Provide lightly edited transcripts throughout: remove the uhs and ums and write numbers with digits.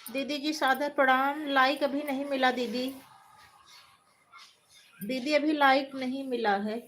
दीदी जी सादर प्रणाम। लाइक अभी नहीं मिला दीदी। दीदी अभी लाइक नहीं मिला है।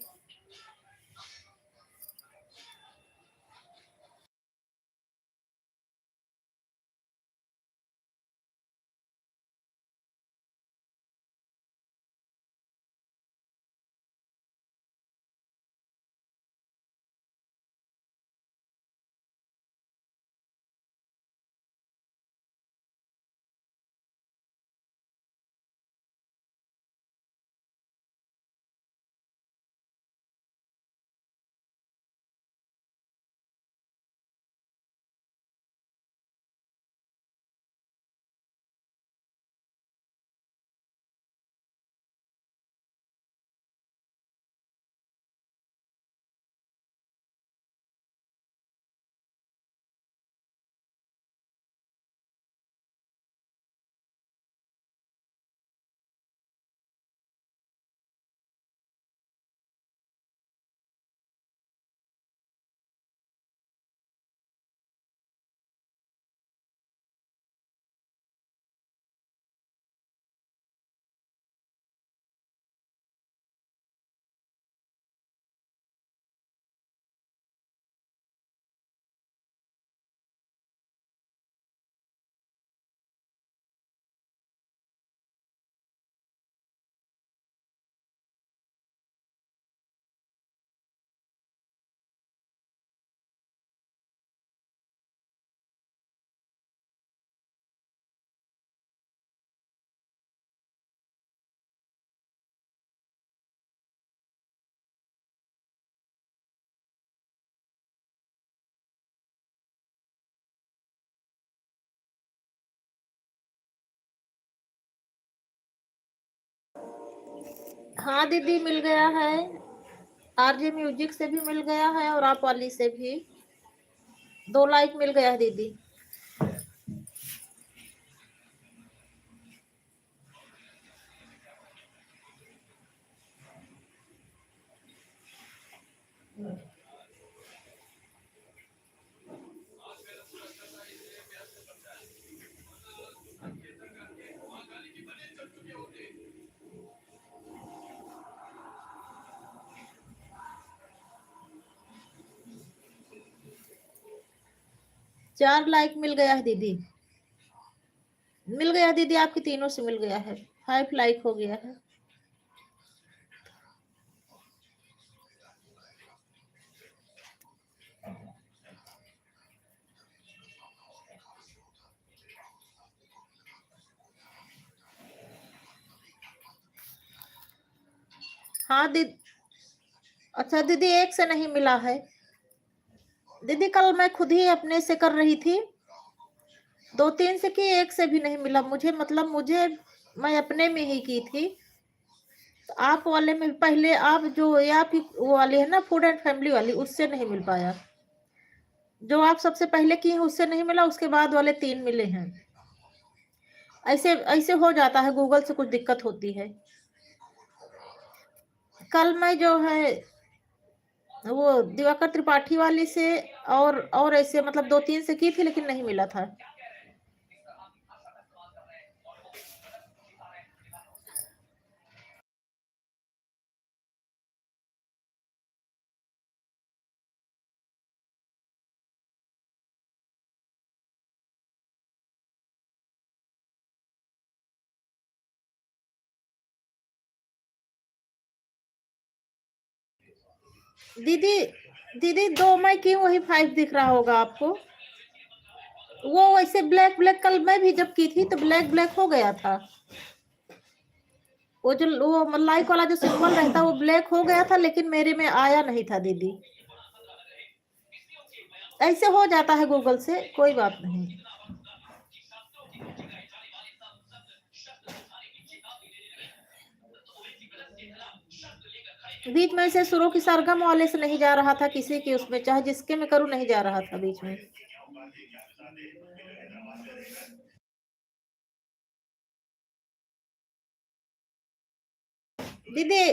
हाँ दीदी मिल गया है। आरजे म्यूजिक से भी मिल गया है और आप वाली से भी 2 लाइक मिल गया है दीदी। चार लाइक मिल गया है दीदी। मिल गया दीदी, आपकी तीनों से मिल गया है। 5 लाइक हो गया है। हाँ दीदी। अच्छा दीदी, एक से नहीं मिला है दीदी। कल मैं खुद ही अपने से कर रही थी, 2-3 से की, एक से भी नहीं मिला मुझे। मतलब मुझे, मैं अपने में ही की थी। तो आप वाले में पहले, आप जो ये आप वो वाली है ना, फूड एंड फैमिली वाली, उससे नहीं मिल पाया। जो आप सबसे पहले की है उससे नहीं मिला, उसके बाद वाले 3 मिले हैं। ऐसे ऐसे हो जाता है, गूगल से कुछ दिक्कत होती है। कल मैं जो है वो दिवाकर त्रिपाठी वाली से और ऐसे मतलब 2-3 से की थी, लेकिन नहीं मिला था। दीदी दीदी, 2 मैं की, वही 5 दिख रहा होगा आपको। वो वैसे ब्लैक ब्लैक, कल मैं भी जब की थी तो ब्लैक ब्लैक हो गया था। वो जो वो लाइक वाला जो सिंबल रहता वो ब्लैक हो गया था, लेकिन मेरे में आया नहीं था दीदी। ऐसे हो जाता है गूगल से, कोई बात नहीं। बीच में से शुरू की सरगम वाले से नहीं जा रहा था किसी की, उसमें चाहे जिसके में करूँ नहीं जा रहा था बीच में। दीदी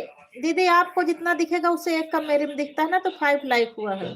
दीदी, आपको जितना दिखेगा उससे एक कम मेरे में दिखता है ना, तो 5 लाइक हुआ है।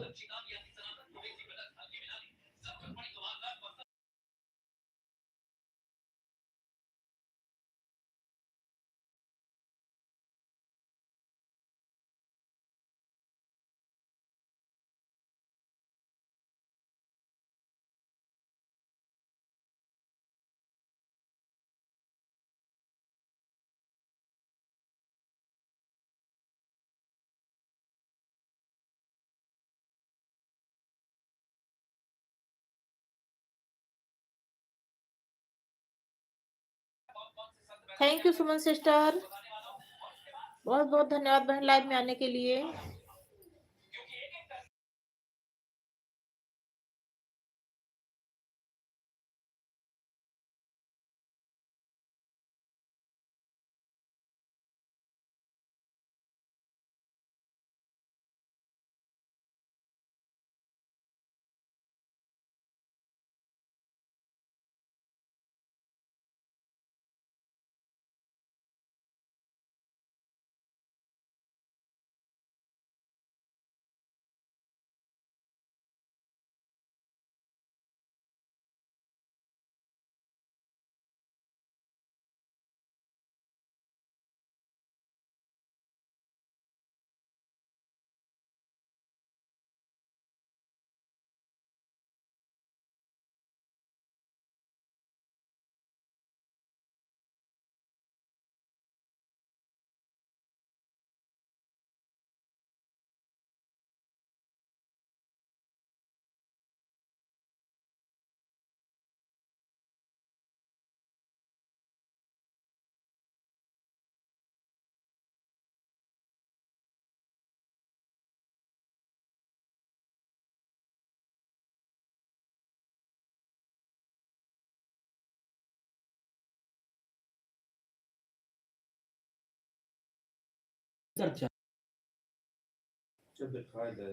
थैंक यू सुमन सिस्टर, बहुत बहुत धन्यवाद बहन लाइव में आने के लिए।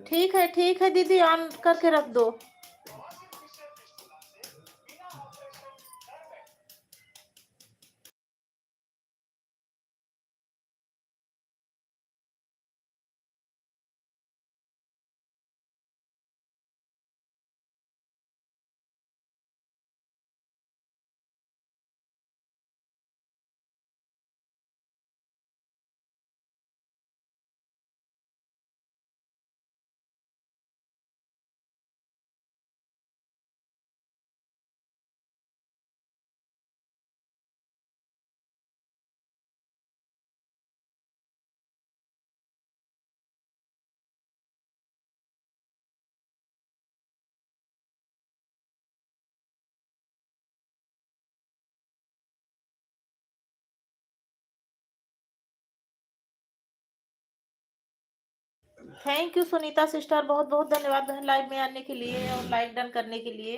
ठीक है दीदी, ऑन करके रख दो। थैंक यू सुनीता सिस्टर, बहुत बहुत धन्यवाद बहन लाइव में आने के लिए और लाइक डन करने के लिए।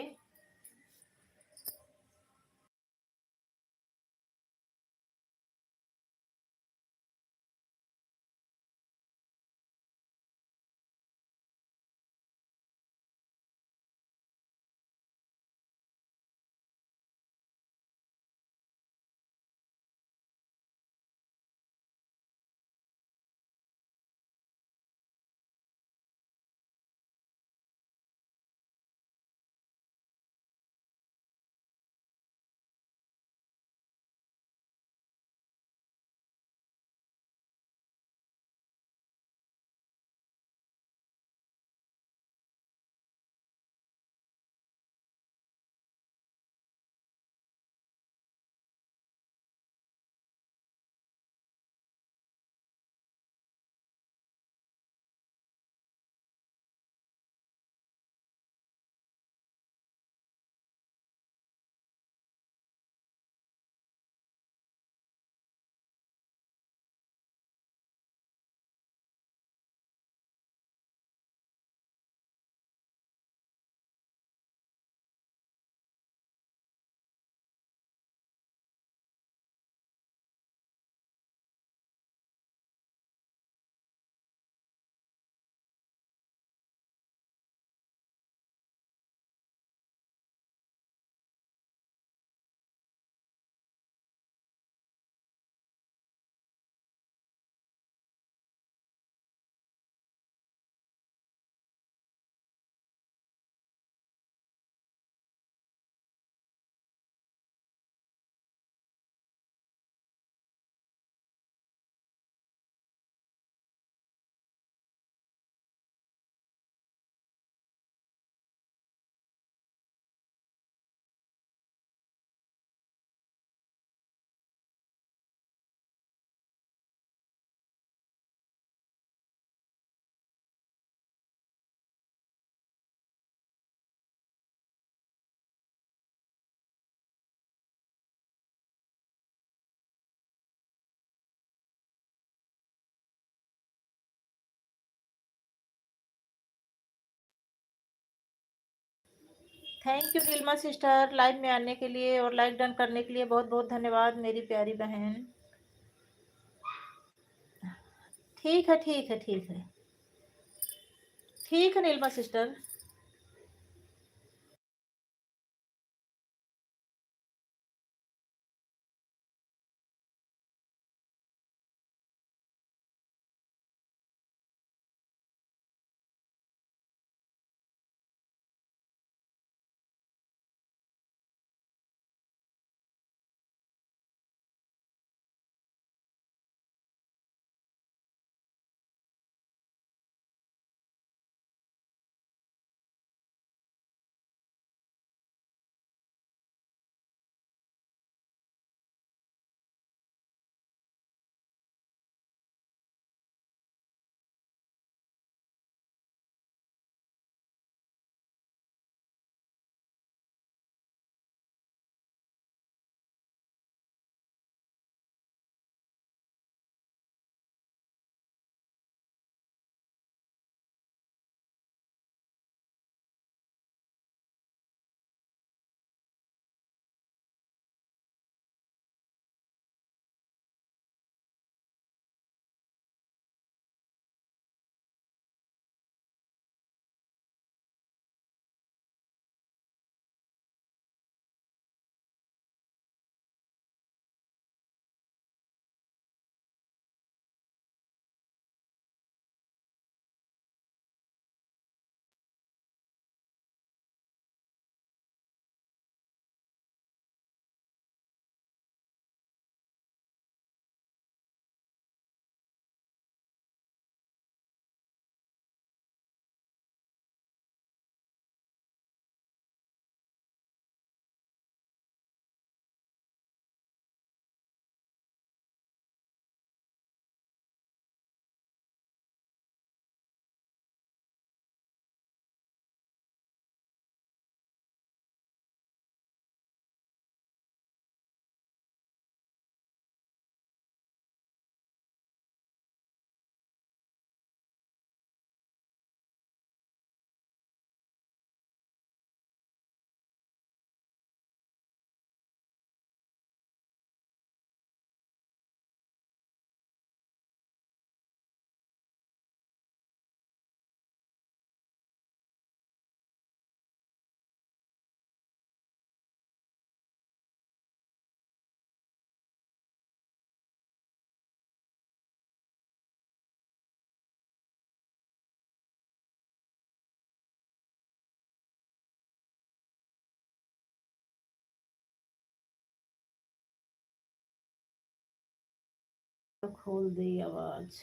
Thank you Neelma sister, live में आने के लिए और लाइक डन करने के लिए बहुत बहुत धन्यवाद मेरी प्यारी बहन। ठीक है ठीक है ठीक है ठीक है नीलमा सिस्टर। खोल दी आवाज,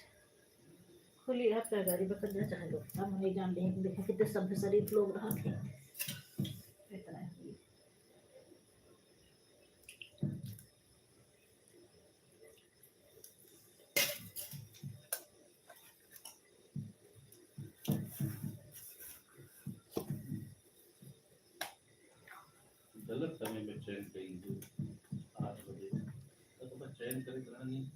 खुली आप क्या गाड़ी पकड़ जा चाहे लो, हम नहीं जान रहे हैं, देखो कितने सभ्य शरीफ लोग रहा थे इतना ही। गलत समय में चयन करेंगे 8 बजे तो चयन करें नहीं।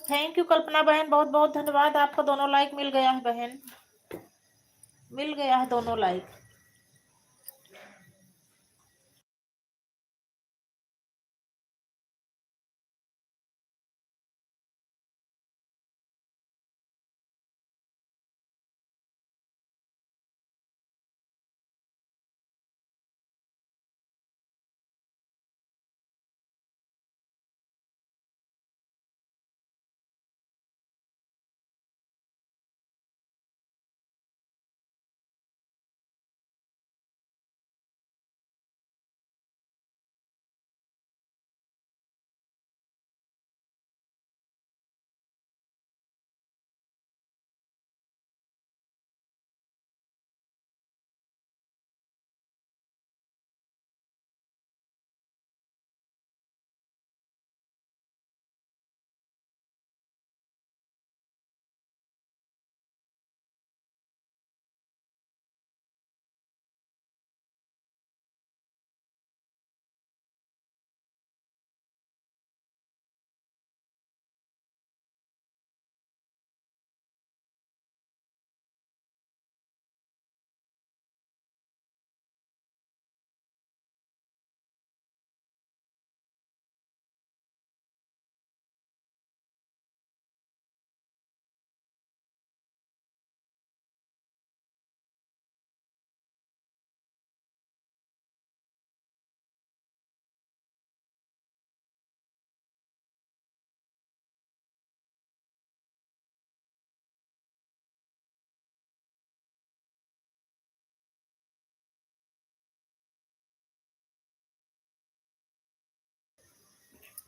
थैंक यू कल्पना बहन, बहुत बहुत धन्यवाद आपका। दोनों लाइक मिल गया है बहन, मिल गया है दोनों लाइक।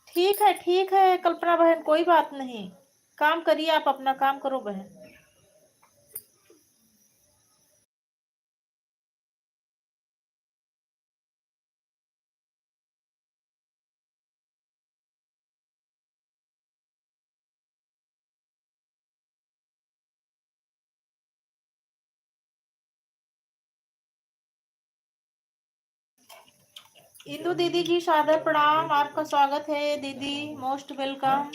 ठीक है कल्पना बहन, कोई बात नहीं। काम करिए, आप अपना काम करो बहन। इंदु दीदी जी सादर प्रणाम, आपका स्वागत है दीदी, मोस्ट वेलकम।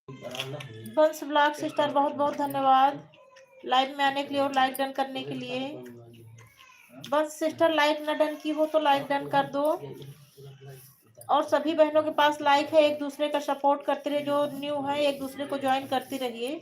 बंस ब्लॉग सिस्टर बहुत बहुत धन्यवाद लाइव में आने के लिए और लाइक डन करने के लिए। बस सिस्टर लाइक ना डन की हो तो लाइक डन कर दो, और सभी बहनों के पास लाइक है, एक दूसरे का सपोर्ट करते रहिए, जो न्यू है एक दूसरे को ज्वाइन करती रहिए।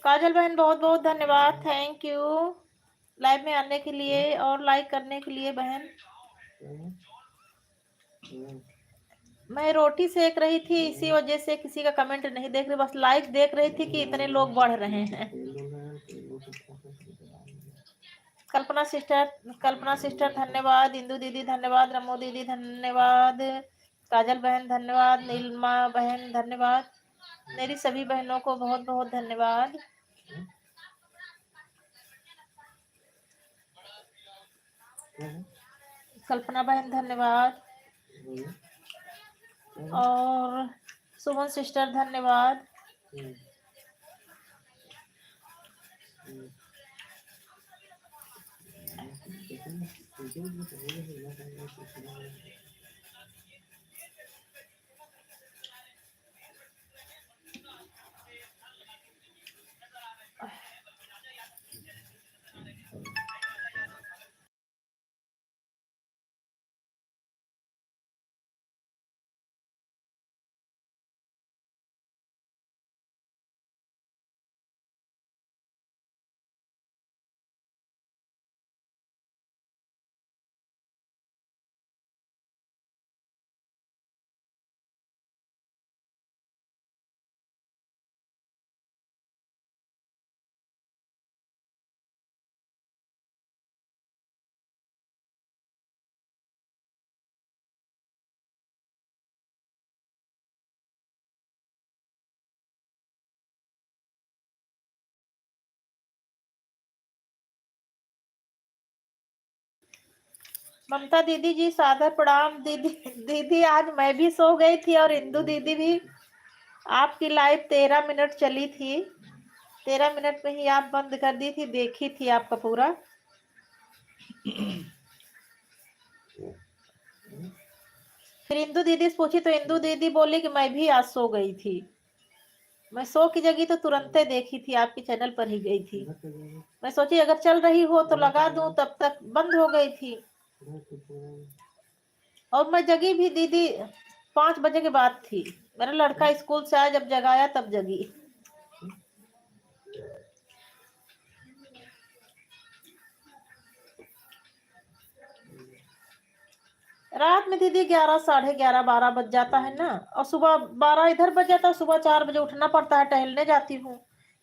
काजल बहन बहुत बहुत धन्यवाद, थैंक यू लाइव में आने के लिए और लाइक करने के लिए बहन। मैं रोटी सेक रही थी, इसी वजह से किसी का कमेंट नहीं देख रही, बस लाइक देख रही थी कि इतने लोग बढ़ रहे हैं। कल्पना सिस्टर धन्यवाद, इंदू दीदी धन्यवाद, रमो दीदी धन्यवाद, काजल बहन धन्यवाद, नीलमा बहन धन्यवाद, मेरी सभी बहनों को बहुत बहुत धन्यवाद। कल्पना बहन धन्यवाद और सुमन सिस्टर धन्यवाद। ममता दीदी जी सादर प्रणाम। दीदी दीदी आज मैं भी सो गई थी और इंदू दीदी भी। आपकी लाइव 13 मिनट चली थी, 13 मिनट में ही आप बंद कर दी थी, देखी थी आपका पूरा। फिर इंदू दीदी से पूछी तो इंदू दीदी बोली कि मैं भी आज सो गई थी। मैं सो की जगह तो तुरंते देखी थी, आपके चैनल पर ही गई थी। मैं सोची अगर चल रही हो तो लगा दूं, तब तक बंद हो गई थी। और मैं जगी भी दीदी 5 बजे के बाद थी। मेरा लड़का स्कूल से आया, जब जगाया तब जगी। रात में दीदी 11, साढ़े 11, 12 बज जाता है ना, और सुबह 12 इधर बज जाता है। सुबह 4 बजे उठना पड़ता है, टहलने जाती हूँ।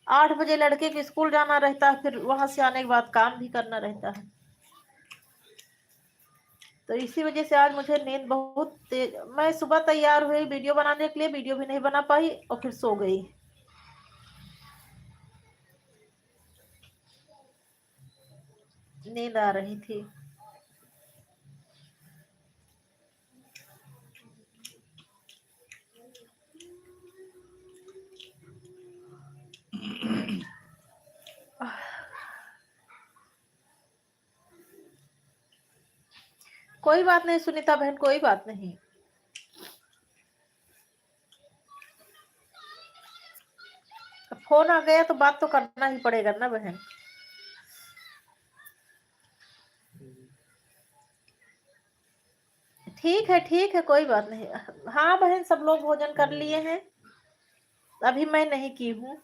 8 बजे लड़के के स्कूल जाना रहता है, फिर वहां से आने के बाद काम भी करना रहता है। तो इसी वजह से आज मुझे नींद बहुत तेज। मैं सुबह तैयार हुई वीडियो बनाने के लिए, वीडियो भी नहीं बना पाई और फिर सो गई। नींद आ रही थी। कोई बात नहीं सुनीता बहन, कोई बात नहीं। फोन आ गया तो बात तो करना ही पड़ेगा ना बहन। ठीक है कोई बात नहीं। हाँ बहन, सब लोग भोजन कर लिए हैं, अभी मैं नहीं की हूँ।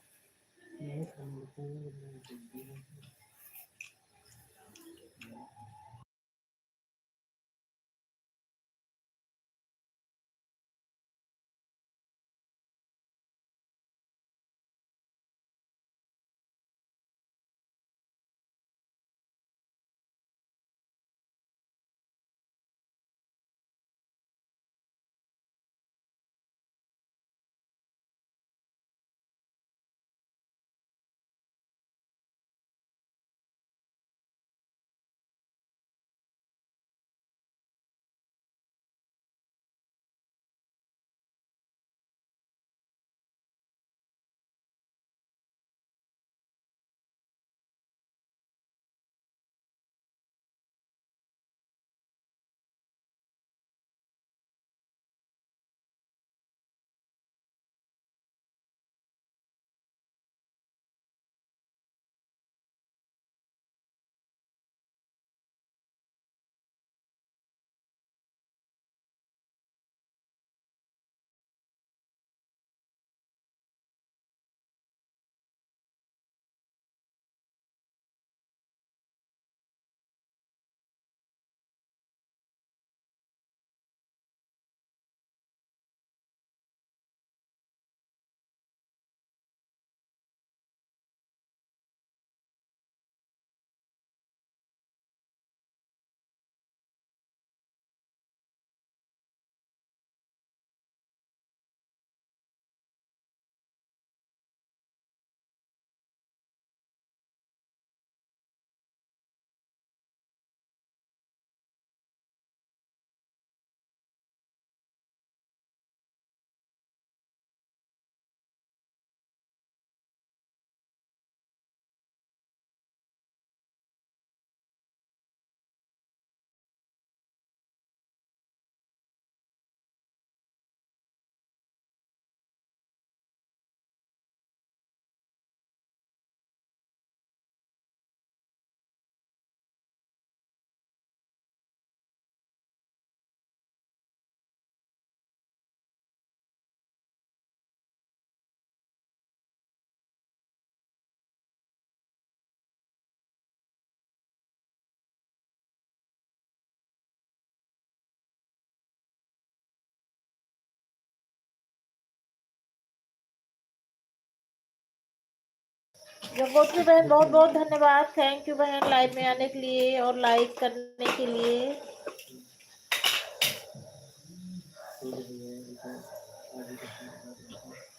गंगोत्री बहन बहुत बहुत धन्यवाद, थैंक यू बहन लाइव में आने के लिए और लाइक करने के लिए।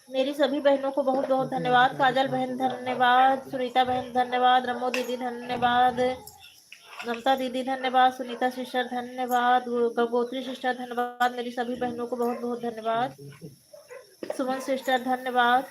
मेरी सभी बहनों को बहुत बहुत धन्यवाद। काजल बहन धन्यवाद, सुनीता बहन धन्यवाद, रमो दीदी धन्यवाद, ममता दीदी धन्यवाद, सुनीता सिस्टर धन्यवाद, गंगोत्री सिस्टर धन्यवाद। मेरी सभी बहनों को बहुत बहुत धन्यवाद। सुमन सिस्टर धन्यवाद।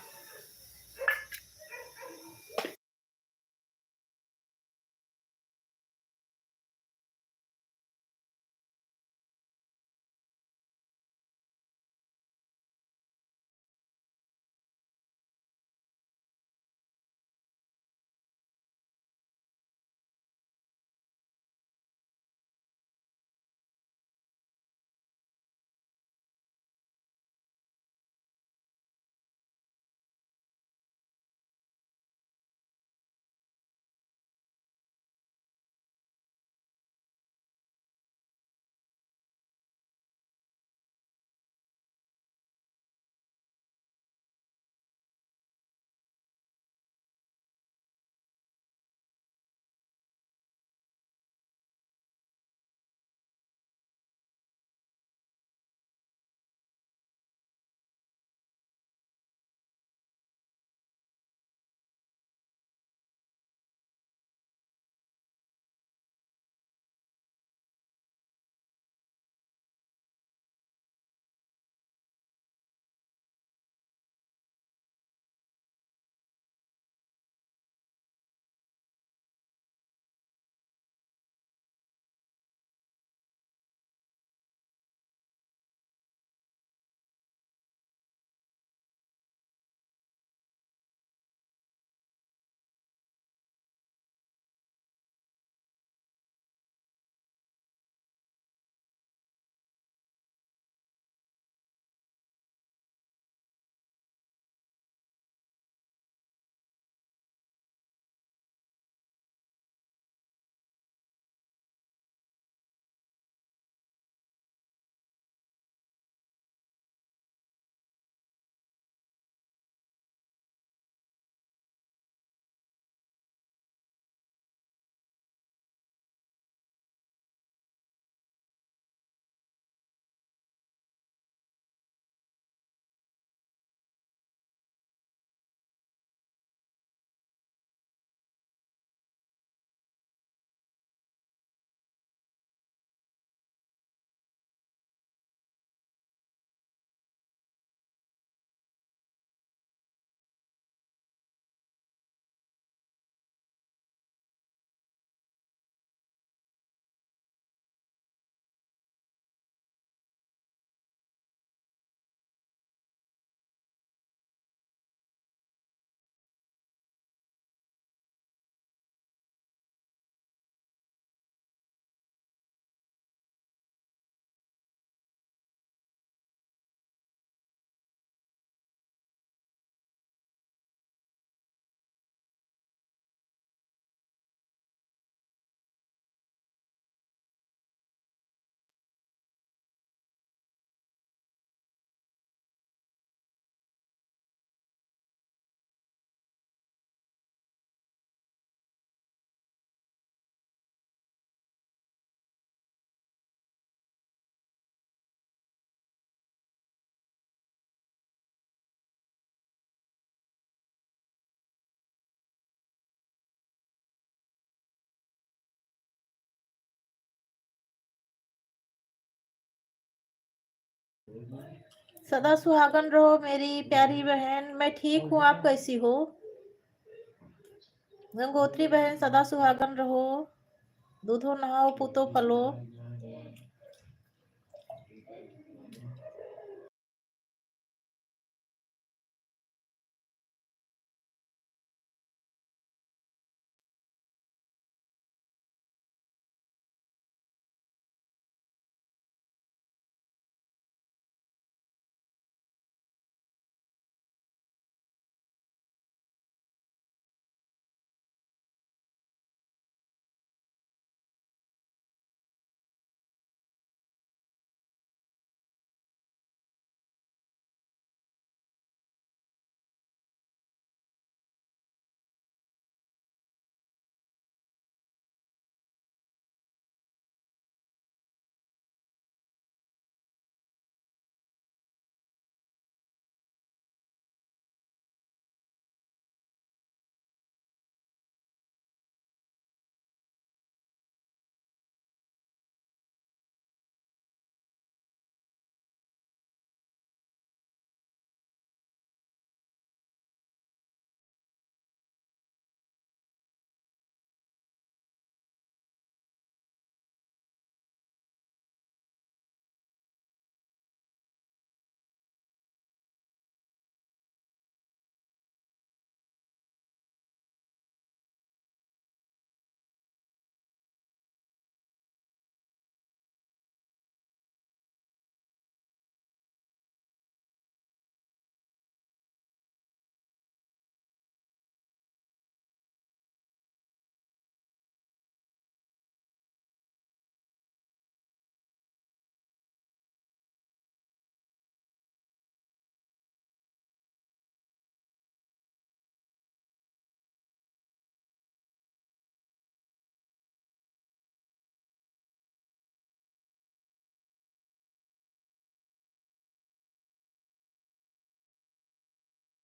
सदा सुहागन रहो मेरी प्यारी बहन। मैं ठीक हूँ, आप कैसी हो? गंगोत्री बहन सदा सुहागन रहो, दूधो नहाओ पूतो फलो।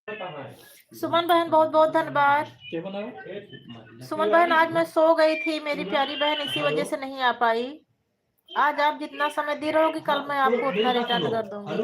सुमन बहन बहुत बहुत धन्यवाद। सुमन बहन आज मैं सो गई थी, मेरी प्यारी बहन, इसी वजह से नहीं आ पाई। आज आप जितना समय दे रहोगी कल मैं आपको उतना रिटर्न कर दूंगी।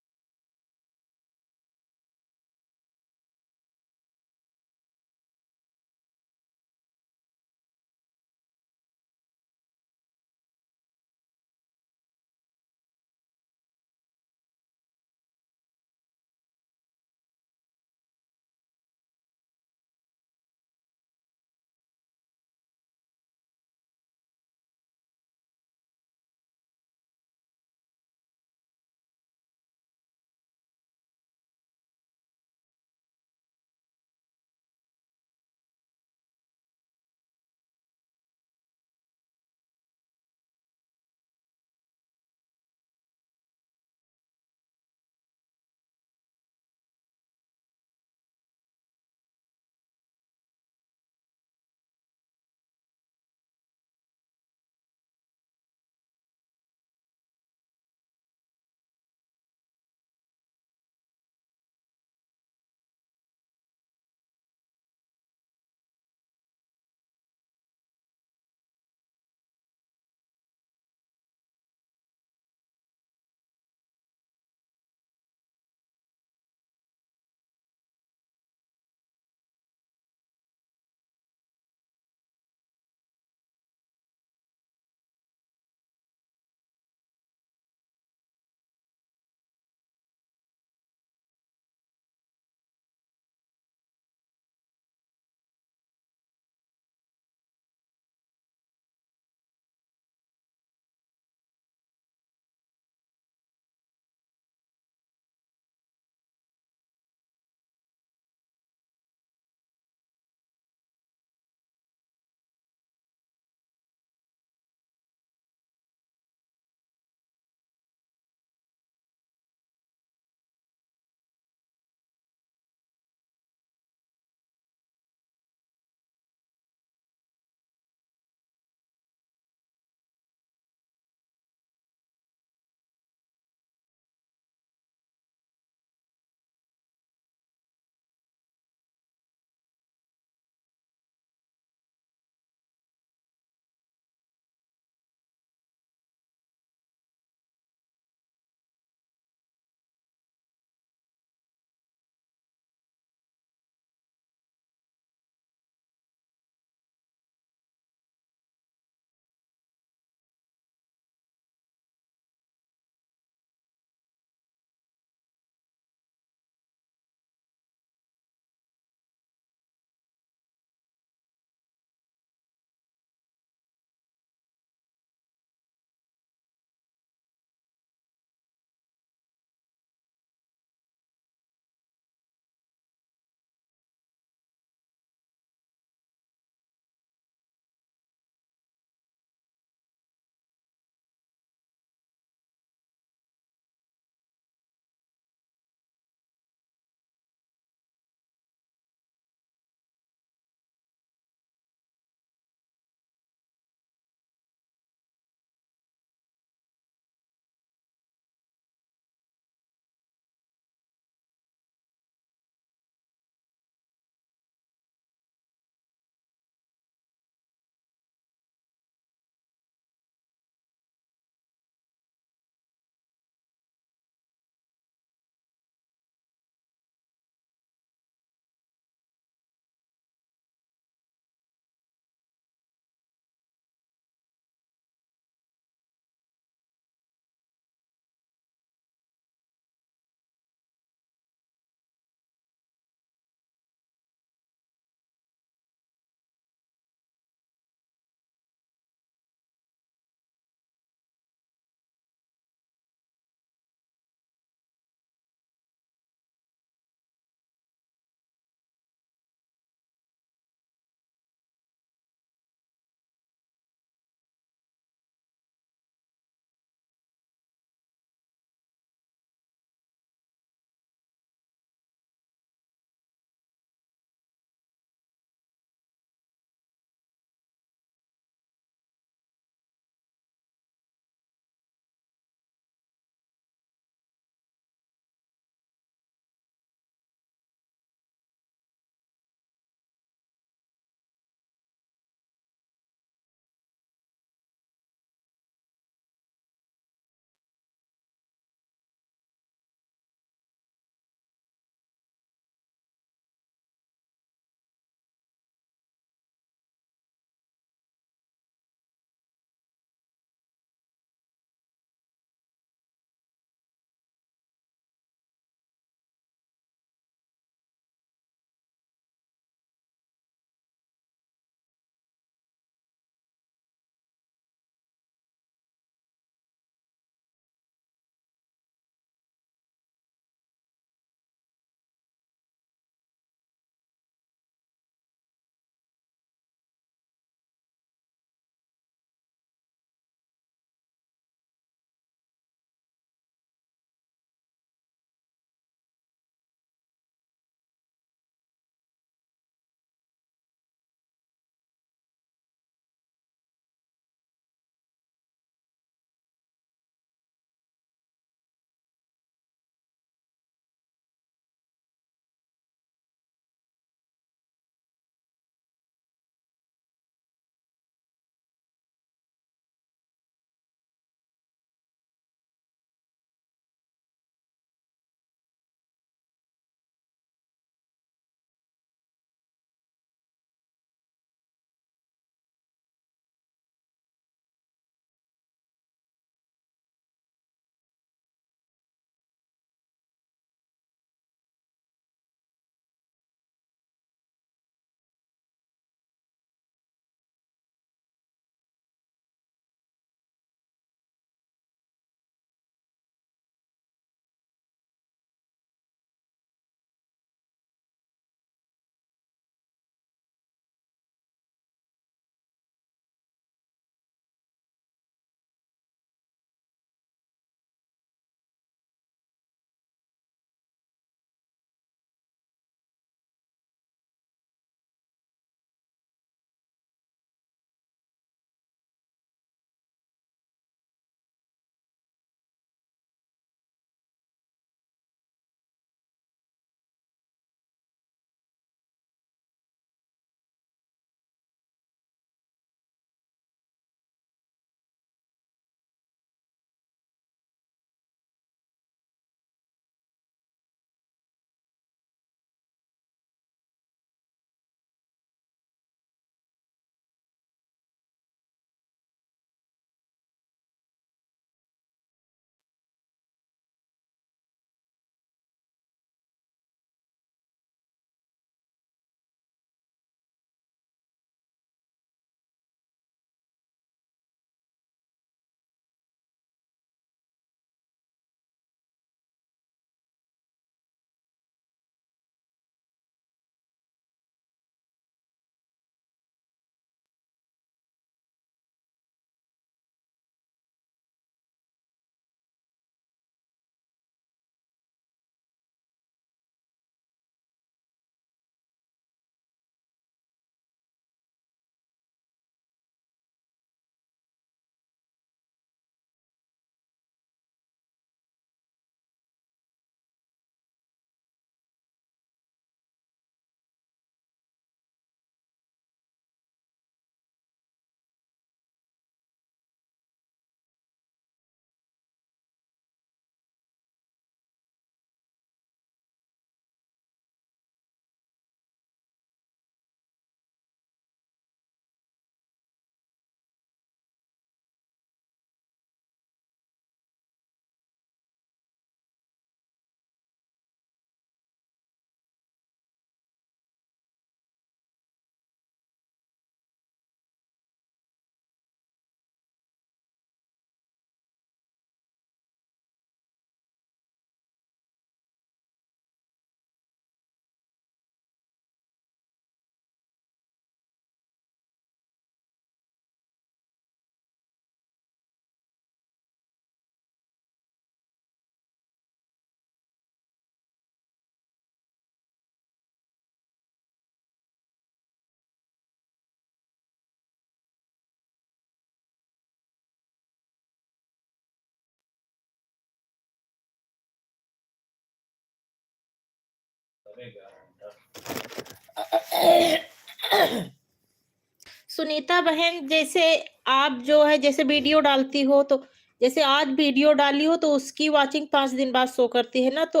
सुनीता बहन, जैसे आप जो है जैसे वीडियो डालती हो, तो जैसे आज वीडियो डाली हो तो उसकी वॉचिंग 5 दिन बाद शो करती है ना, तो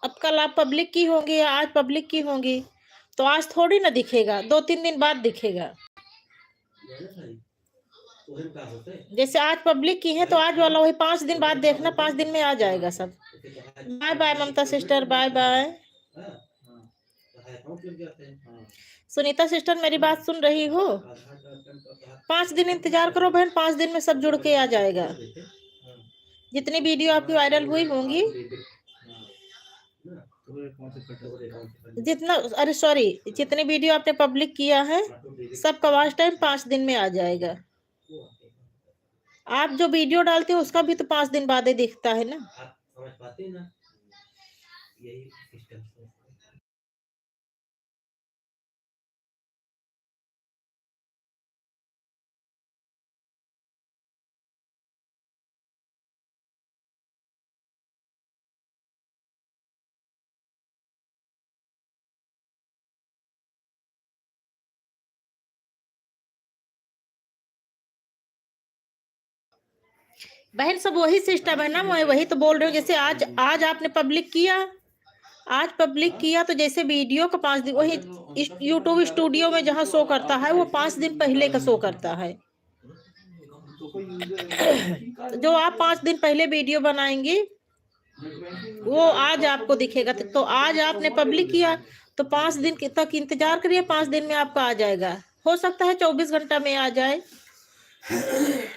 अब कल आप पब्लिक की होंगी या आज पब्लिक की होंगी, तो आज थोड़ी ना दिखेगा, 2-3 दिन बाद दिखेगा। जैसे आज पब्लिक की है तो आज वाला वही 5 दिन बाद देखना, 5 दिन में आ जाएगा सब। Bye bye Mamata sister, bye bye. Sunita sister, मेरी बात सुन रही हो? 5 दिन इंतजार करो बहन, 5 दिन में सब जुड़ के आ जाएगा। जितनी वीडियो आपकी वायरल हुई होंगी, जितना, अरे सॉरी, जितनी वीडियो आपने पब्लिक किया है सबका वॉच टाइम 5 दिन में आ जाएगा। आप जो वीडियो डालते हो उसका भी तो 5 दिन बाद ही दिखता है ना। बहन सब वही सिस्टम है ना, मैं वही तो बोल रही हूँ। जैसे आज आपने पब्लिक किया, आज पब्लिक किया तो जैसे वीडियो का 5 दिन, वही यूट्यूब स्टूडियो में जहाँ शो करता है वो 5 दिन पहले का शो करता है। जो आप 5 दिन पहले वीडियो बनाएंगी वो आज आपको दिखेगा। तो आज आपने पब्लिक किया तो 5 दिन तक इंतजार करिए, 5 दिन में आपका आ जाएगा। हो सकता है 24 घंटा में आ जाए,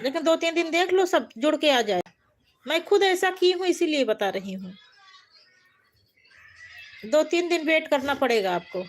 लेकिन 2-3 दिन देख लो सब जुड़ के आ जाए। मैं खुद ऐसा की हूँ इसीलिए बता रही हूँ। 2-3 दिन वेट करना पड़ेगा आपको।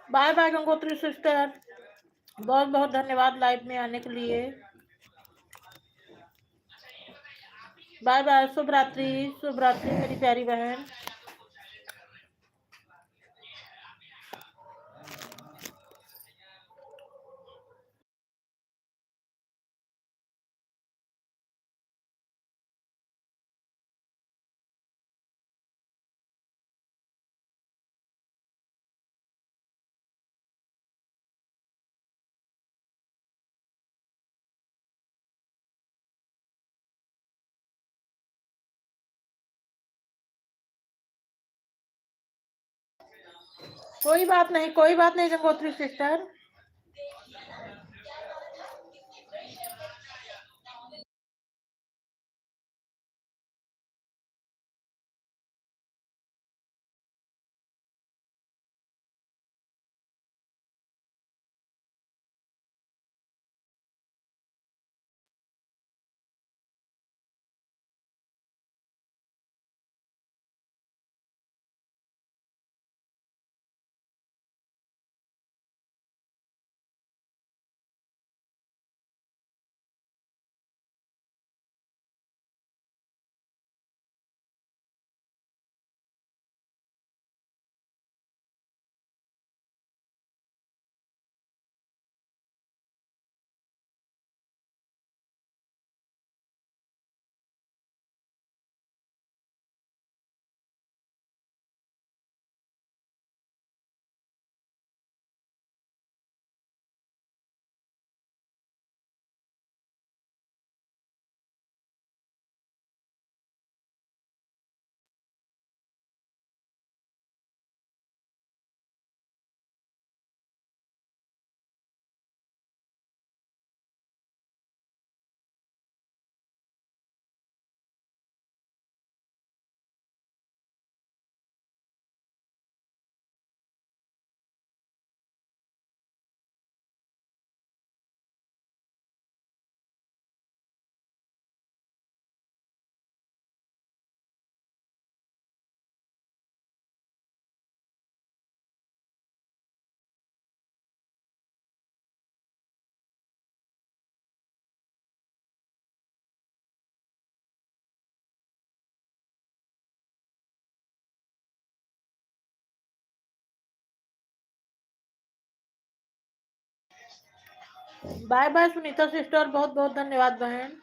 बाय बाय गंगोत्री सिस्टर, बहुत बहुत धन्यवाद लाइव में आने के लिए। बाय बाय, शुभ रात्रि, शुभ रात्रि मेरी प्यारी बहन। कोई बात नहीं, कोई बात नहीं Gangotri sister. Bye bye Sunita sister, बहुत बहुत धन्यवाद बहन।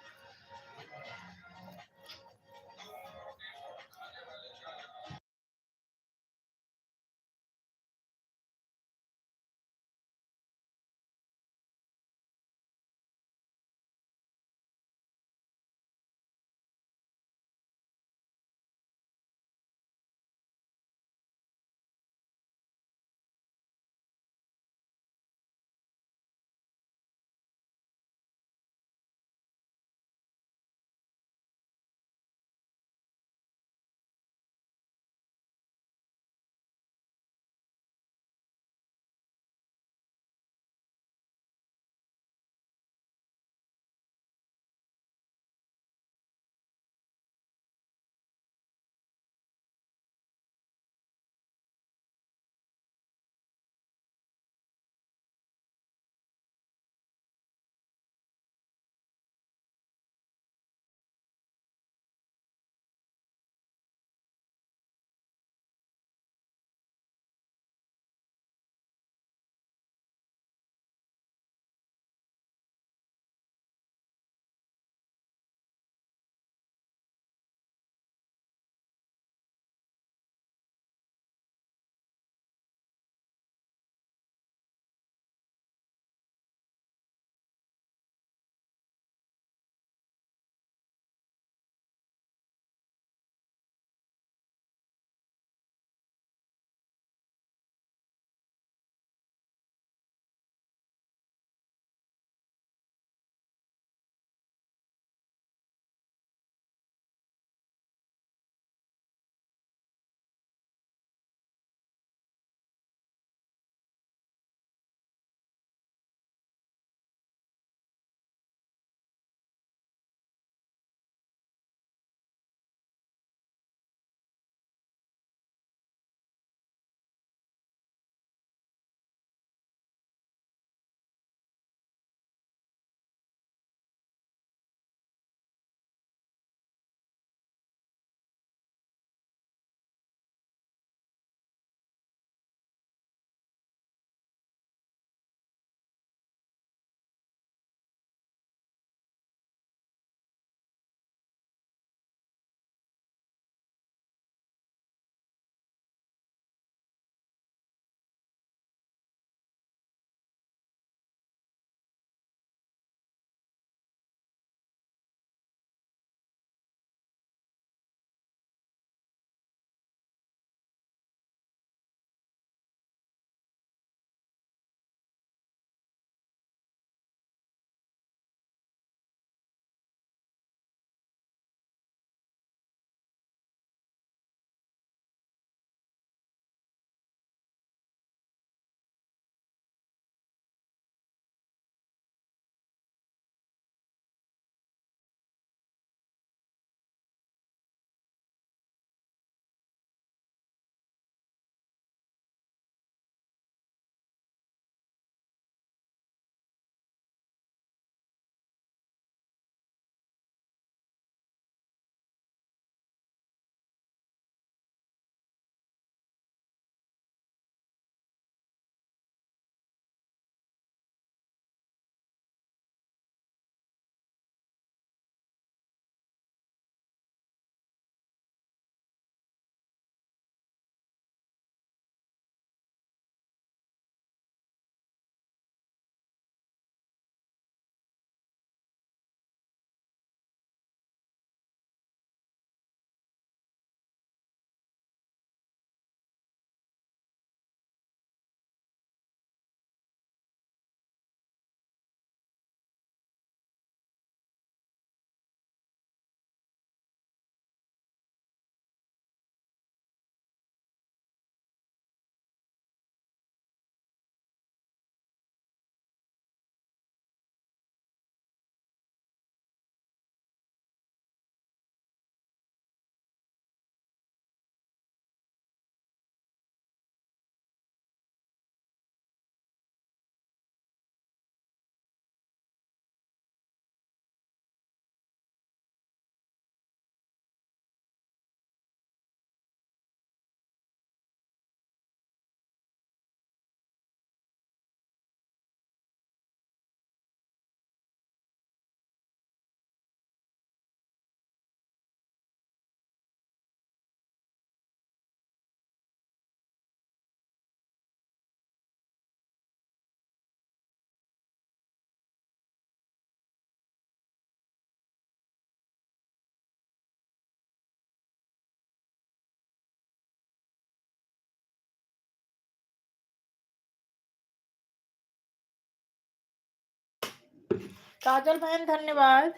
काजल बहन धन्यवाद।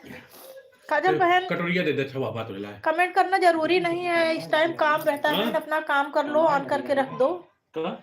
काजल बहन कटोरिया दे दे छवा बात होला है कमेंट करना जरूरी नहीं है, इस टाइम काम रहता है, बहन अपना काम कर लो, ऑन करके रख दो। का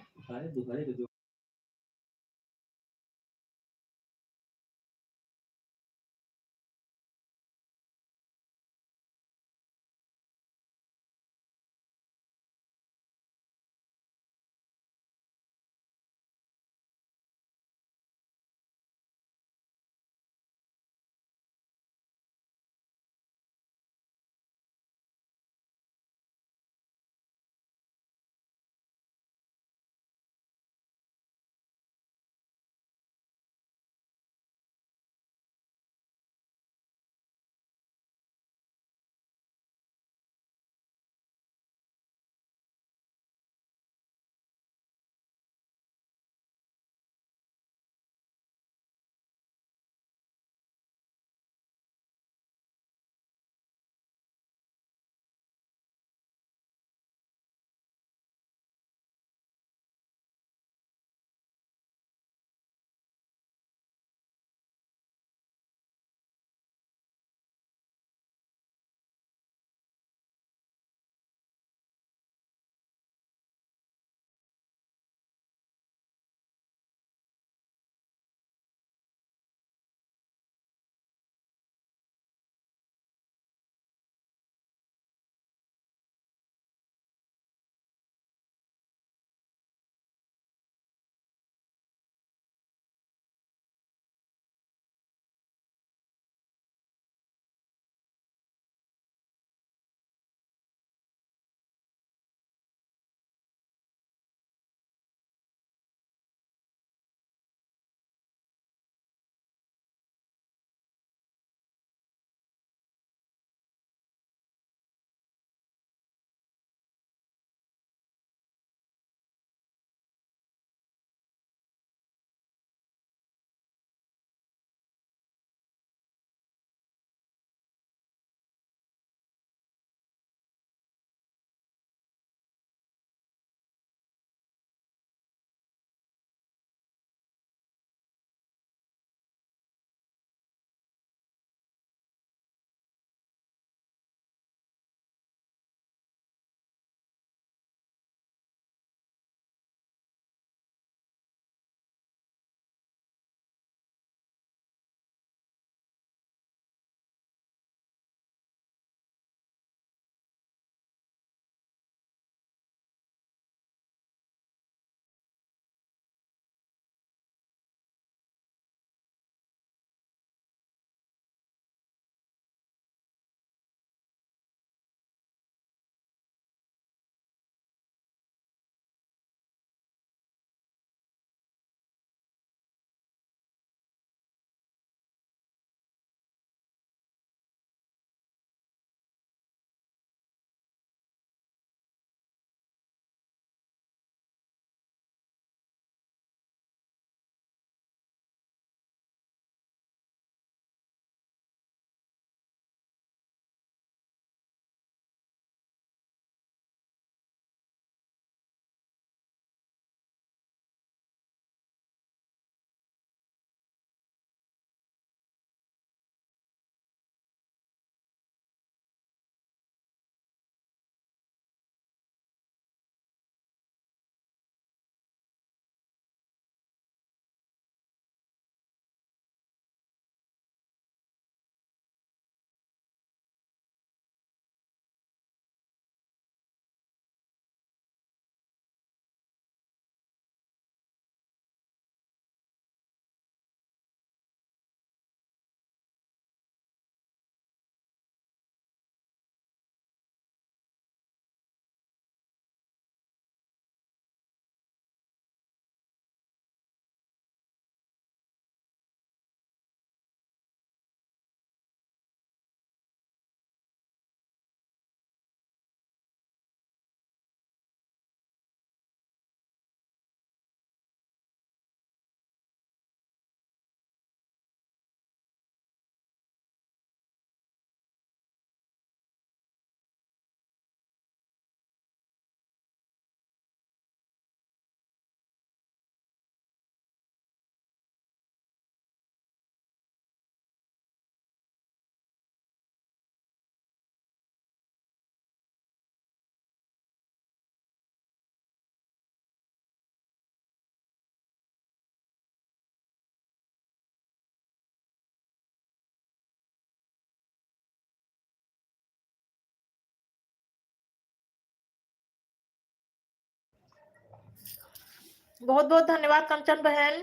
बहुत बहुत धन्यवाद कंचन बहन।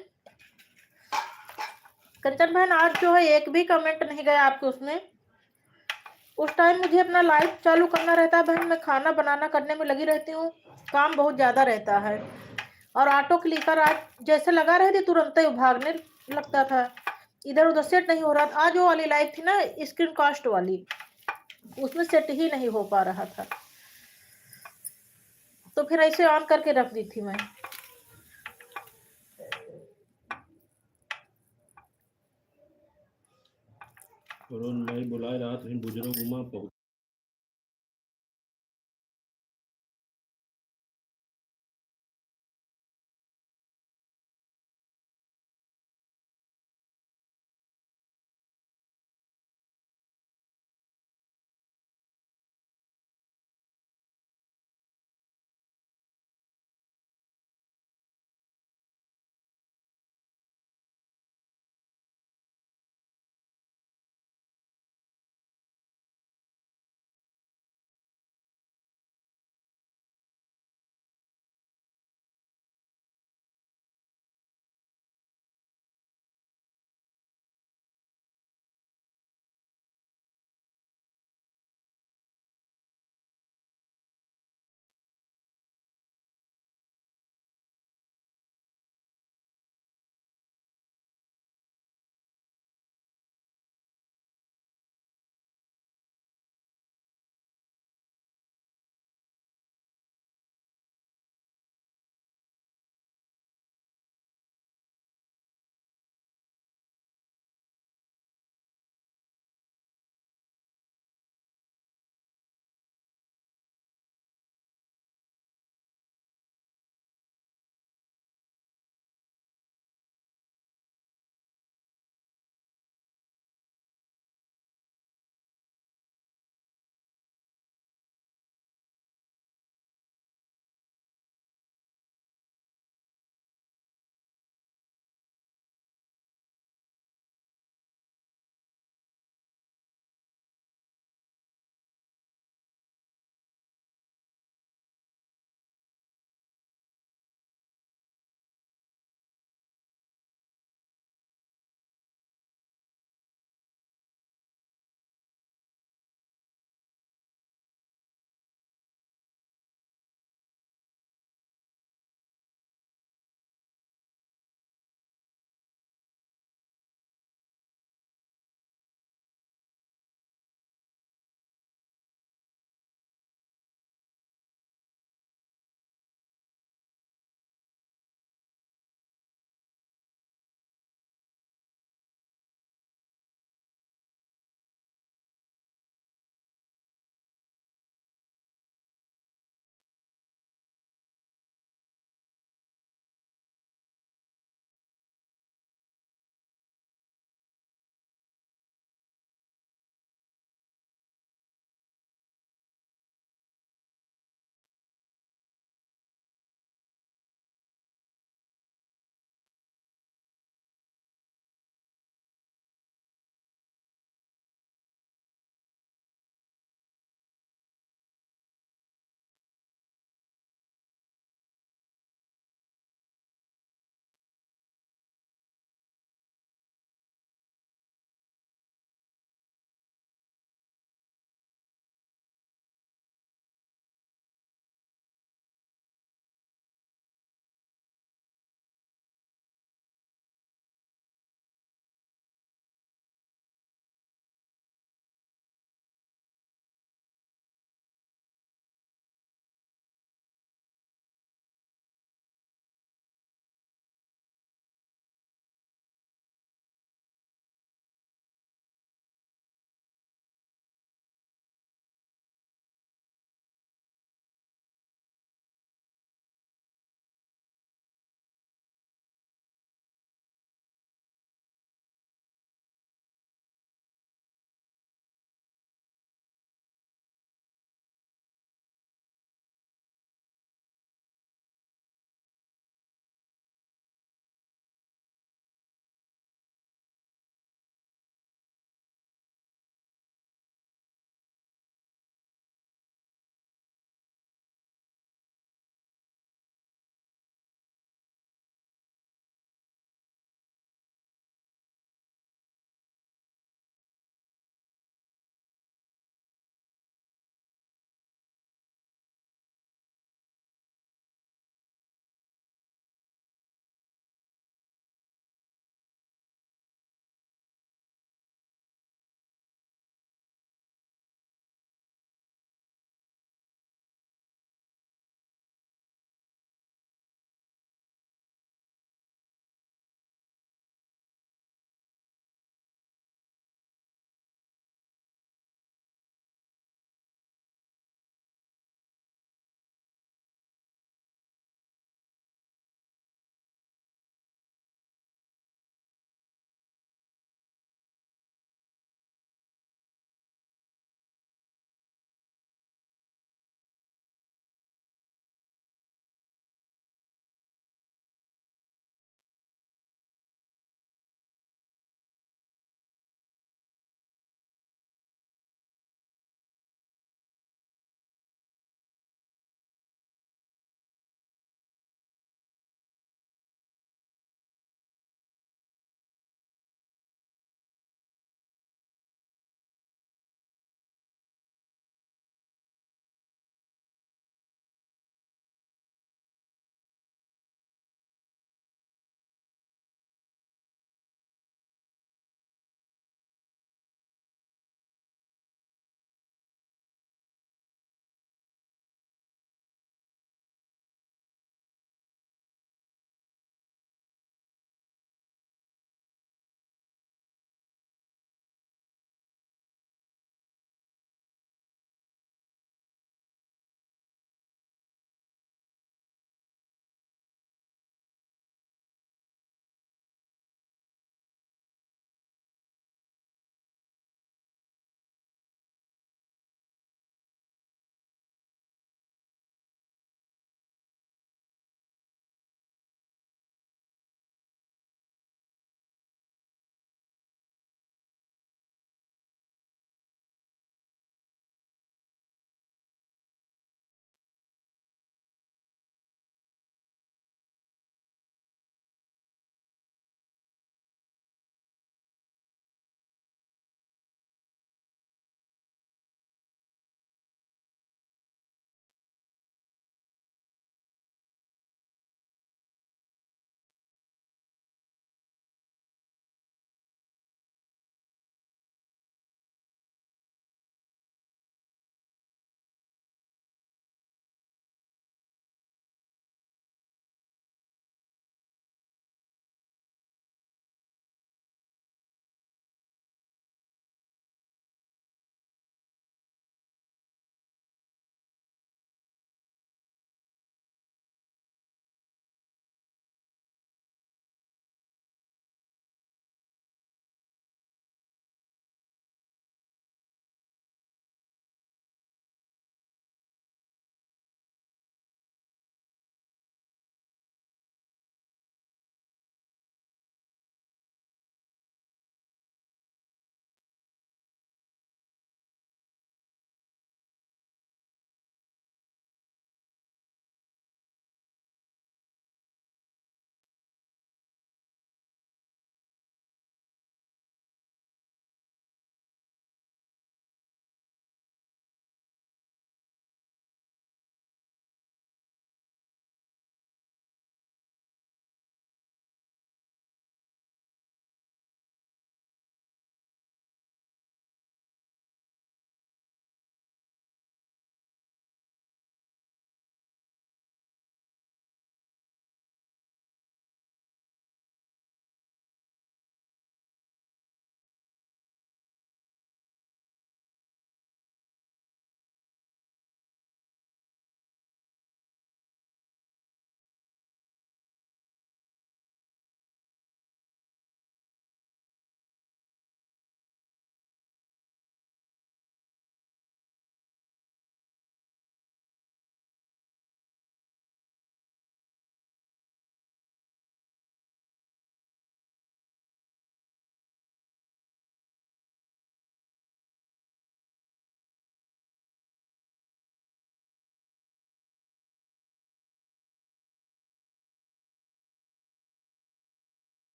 कंचन बहन आज जो है एक भी कमेंट नहीं गया आपके उसमें। उस टाइम मुझे अपना लाइव चालू करना रहता है बहन, मैं खाना बनाना करने में लगी रहती हूँ, काम बहुत ज्यादा रहता है। और ऑटो क्लिकर आज जैसे लगा रही थी तुरंत ही भागने लगता था, इधर उधर सेट नहीं हो रहा था। आज वो वाली लाइव थी ना स्क्रीन कास्ट वाली, उसमें सेट ही नहीं हो पा रहा था, तो फिर ऐसे ऑन करके रख दी थी मैं। रोहन भाई बुलाए रात में बुजुर्ग उमा पहुंच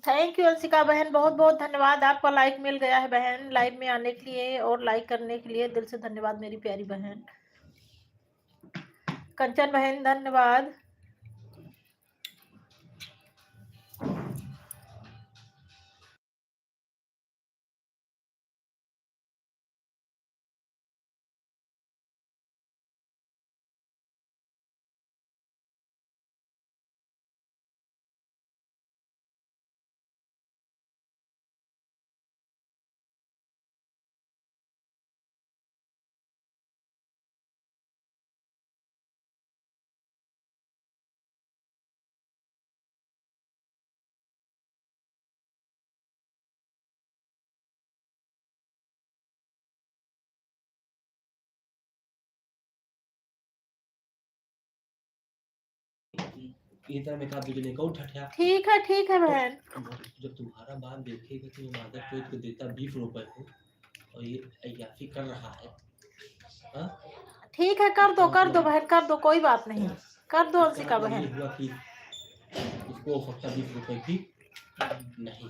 थैंक यू अंशिका बहन, बहुत बहुत धन्यवाद। आपका लाइक मिल गया है बहन लाइव में आने के लिए और लाइक करने के लिए, दिल से धन्यवाद मेरी प्यारी बहन। कंचन बहन धन्यवाद। इधर में का तुझे कौन ठठिया। ठीक है बहन। जब तुम्हारा बाप देखेगा कि वो मादर चोट को देता 20 रुपए को और ये अय्यासी कर रहा है। हाँ? ठीक है, कर दो बहन, कर दो, कोई बात नहीं, कर दो अंशिका ये बहन। हुआ कि इसको फक्ता 20 रुपए की नहीं,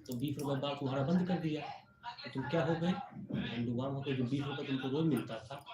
तो 20 रुपए बाप तुम्हारा बंद कर दिया तो तुम क्या हो गए, हिंदुवान हो गए। जो 20 रुपए तुमको रोज मिलता था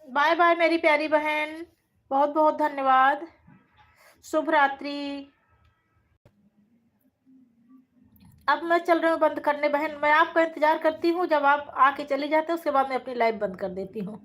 बाय बाय मेरी प्यारी बहन, बहुत बहुत धन्यवाद। शुभ रात्रि। अब मैं चल रही हूँ बंद करने बहन, मैं आपका इंतजार करती हूँ, जब आप आके चले जाते हो उसके बाद मैं अपनी लाइव बंद कर देती हूँ।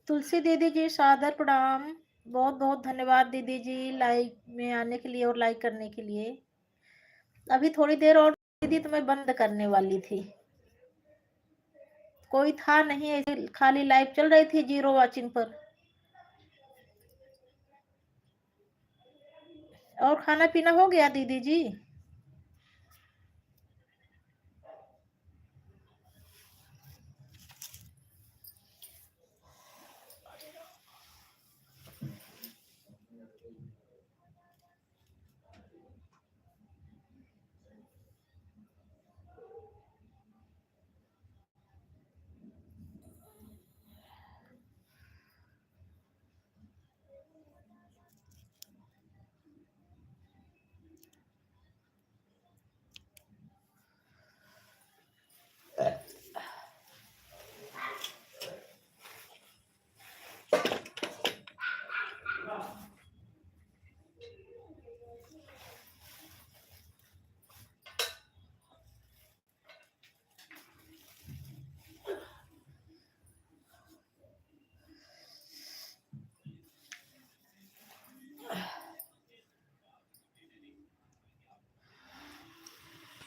तुलसी दीदी जी सादर प्रणाम। बहुत बहुत धन्यवाद दीदी जी लाइव में आने के लिए और लाइक करने के लिए। अभी थोड़ी देर और दीदी तो मैं बंद करने वाली थी, कोई था नहीं, ऐसे खाली लाइव चल रही थी 0 वॉचिंग पर। और खाना पीना हो गया दीदी जी?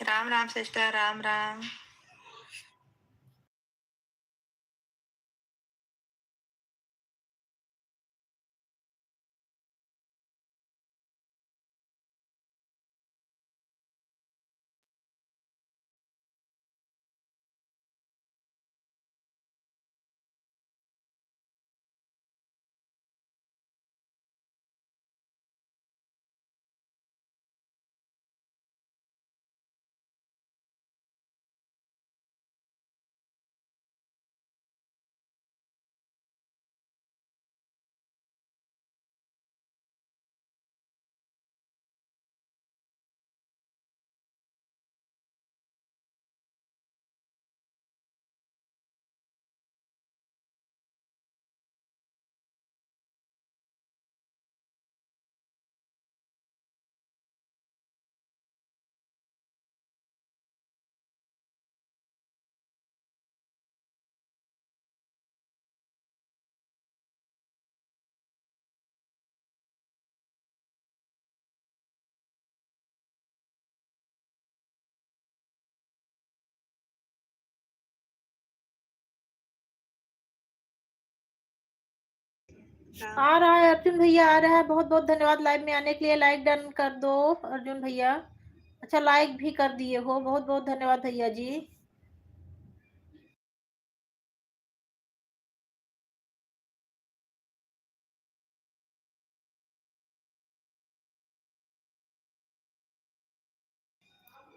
राम राम सिस्टर, राम राम। आ रहा है अर्जुन भैया, आ रहा है। बहुत बहुत धन्यवाद लाइव में आने के लिए। लाइक डन कर दो अर्जुन भैया। अच्छा लाइक भी कर दिए हो, बहुत बहुत धन्यवाद भैया जी।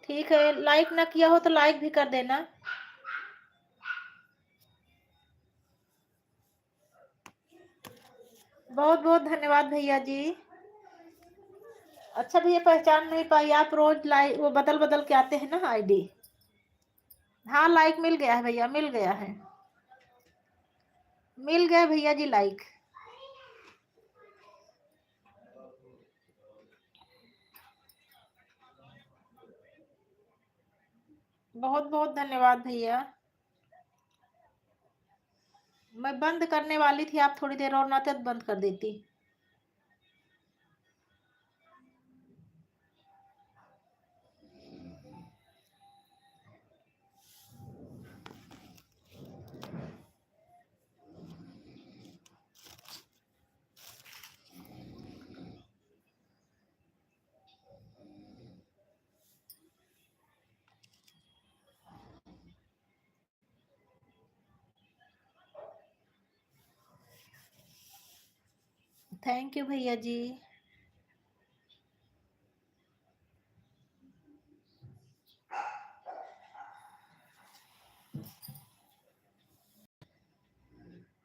ठीक है, लाइक ना किया हो तो लाइक भी कर देना। बहुत बहुत धन्यवाद भैया जी। अच्छा भैया पहचान नहीं पाई आप, रोज लाइक वो बदल बदल के आते हैं ना आईडी। हाँ लाइक मिल गया है भैया, मिल गया है, मिल गया भैया जी लाइक। बहुत बहुत धन्यवाद भैया। मैं बंद करने वाली थी, आप थोड़ी देर और ना तो बंद कर देती। थैंक यू भैया जी।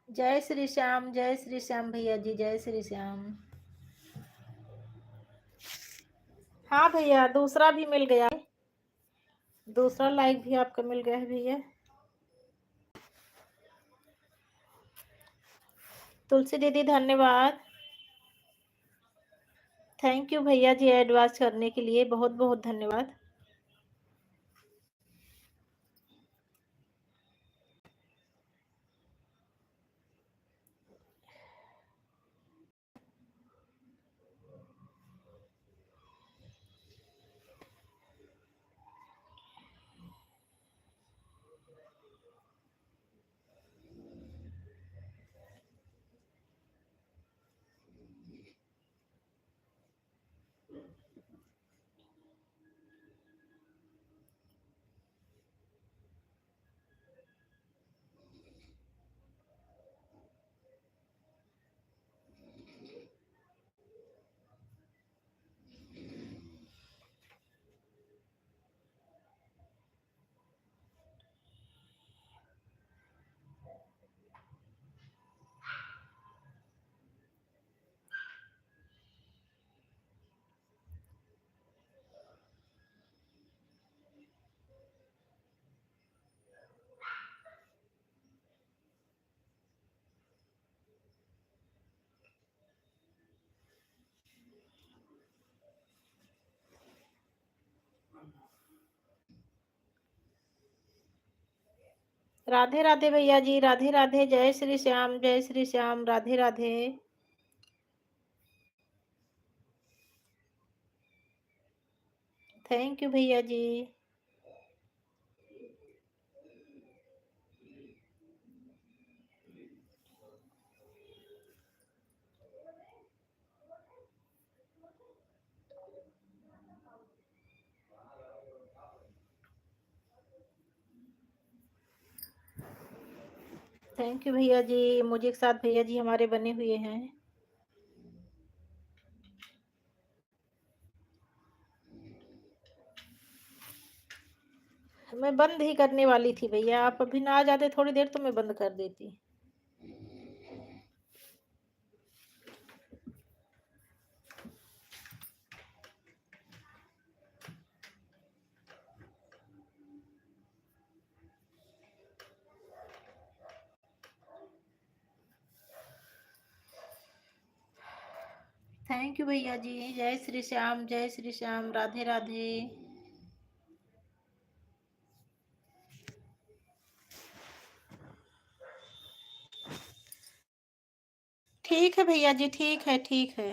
जय श्री श्याम, जय श्री श्याम भैया जी, जय श्री श्याम। हाँ भैया दूसरा भी मिल गया, दूसरा लाइक भी आपका मिल गया है भैया। तुलसी दीदी धन्यवाद, थैंक यू भैया जी एडवांस करने के लिए, बहुत बहुत धन्यवाद। राधे राधे भैया जी, राधे राधे, जय श्री श्याम, जय श्री श्याम, राधे राधे। थैंक यू भैया जी। थैंक यू भैया जी, मुझे के साथ भैया जी हमारे बने हुए हैं। मैं बंद ही करने वाली थी भैया, आप अभी ना आ जाते थोड़ी देर तो मैं बंद कर देती। थैंक यू भैया जी, जय श्री श्याम, जय श्री श्याम, राधे राधे। ठीक है भैया जी, ठीक है, ठीक है।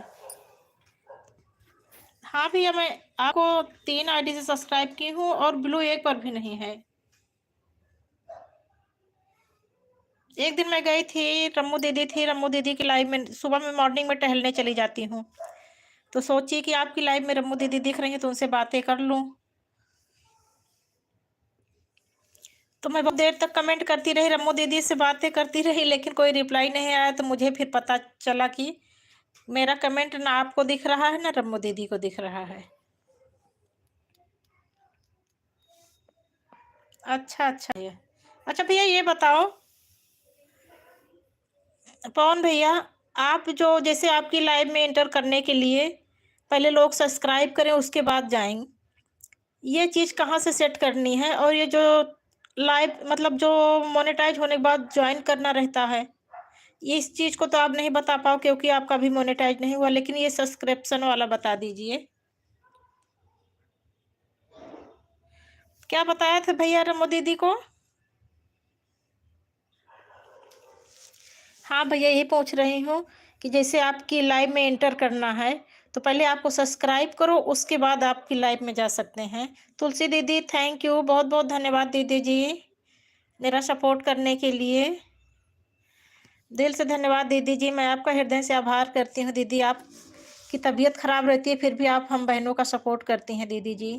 हाँ भैया, मैं आपको 3 आईडी से सब्सक्राइब की हूँ और ब्लू एक पर भी नहीं है। एक दिन मैं गई थी, रम्मू दीदी थी, रम्मू दीदी की लाइव में सुबह में मॉर्निंग में टहलने चली जाती हूँ, तो सोची कि आपकी लाइव में रम्मू दीदी दिख रही है तो उनसे बातें कर लूँ। तो मैं बहुत देर तक कमेंट करती रही, रम्मू दीदी से बातें करती रही, लेकिन कोई रिप्लाई नहीं आया। तो मुझे फिर पता चला कि मेरा कमेंट ना आपको दिख रहा है ना रम्मू दीदी को दिख रहा है। अच्छा अच्छा भैया। अच्छा भैया ये बताओ पवन भैया, आप जो जैसे आपकी लाइव में एंटर करने के लिए पहले लोग सब्सक्राइब करें उसके बाद जाएं, ये चीज़ कहाँ से सेट करनी है? और ये जो लाइव मतलब जो मोनेटाइज होने के बाद ज्वाइन करना रहता है, इस चीज़ को तो आप नहीं बता पाओ क्योंकि आपका भी मोनेटाइज नहीं हुआ, लेकिन ये सब्सक्रिप्शन वाला बता दीजिए। क्या बताया था भैया रमो दीदी को? हाँ भैया, यही पूछ रही हूँ कि जैसे आपकी लाइव में एंटर करना है तो पहले आपको सब्सक्राइब करो, उसके बाद आपकी लाइव में जा सकते हैं। तुलसी दीदी थैंक यू, बहुत बहुत धन्यवाद दीदी जी मेरा सपोर्ट करने के लिए। दिल से धन्यवाद दीदी जी, मैं आपका हृदय से आभार करती हूँ दीदी। आपकी तबीयत खराब रहती है फिर भी आप हम बहनों का सपोर्ट करती हैं दीदी जी।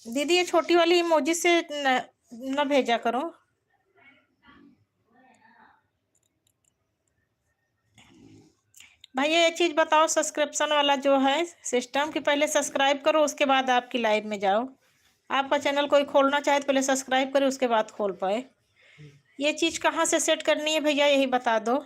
दीदी ये छोटी वाली इमोजी से न भेजा करो। भैया ये चीज़ बताओ, सब्सक्रिप्शन वाला जो है सिस्टम कि पहले सब्सक्राइब करो उसके बाद आपकी लाइव में जाओ। आपका चैनल कोई खोलना चाहे तो पहले सब्सक्राइब करे उसके बाद खोल पाए। ये चीज़ कहाँ से सेट करनी है भैया, यही बता दो।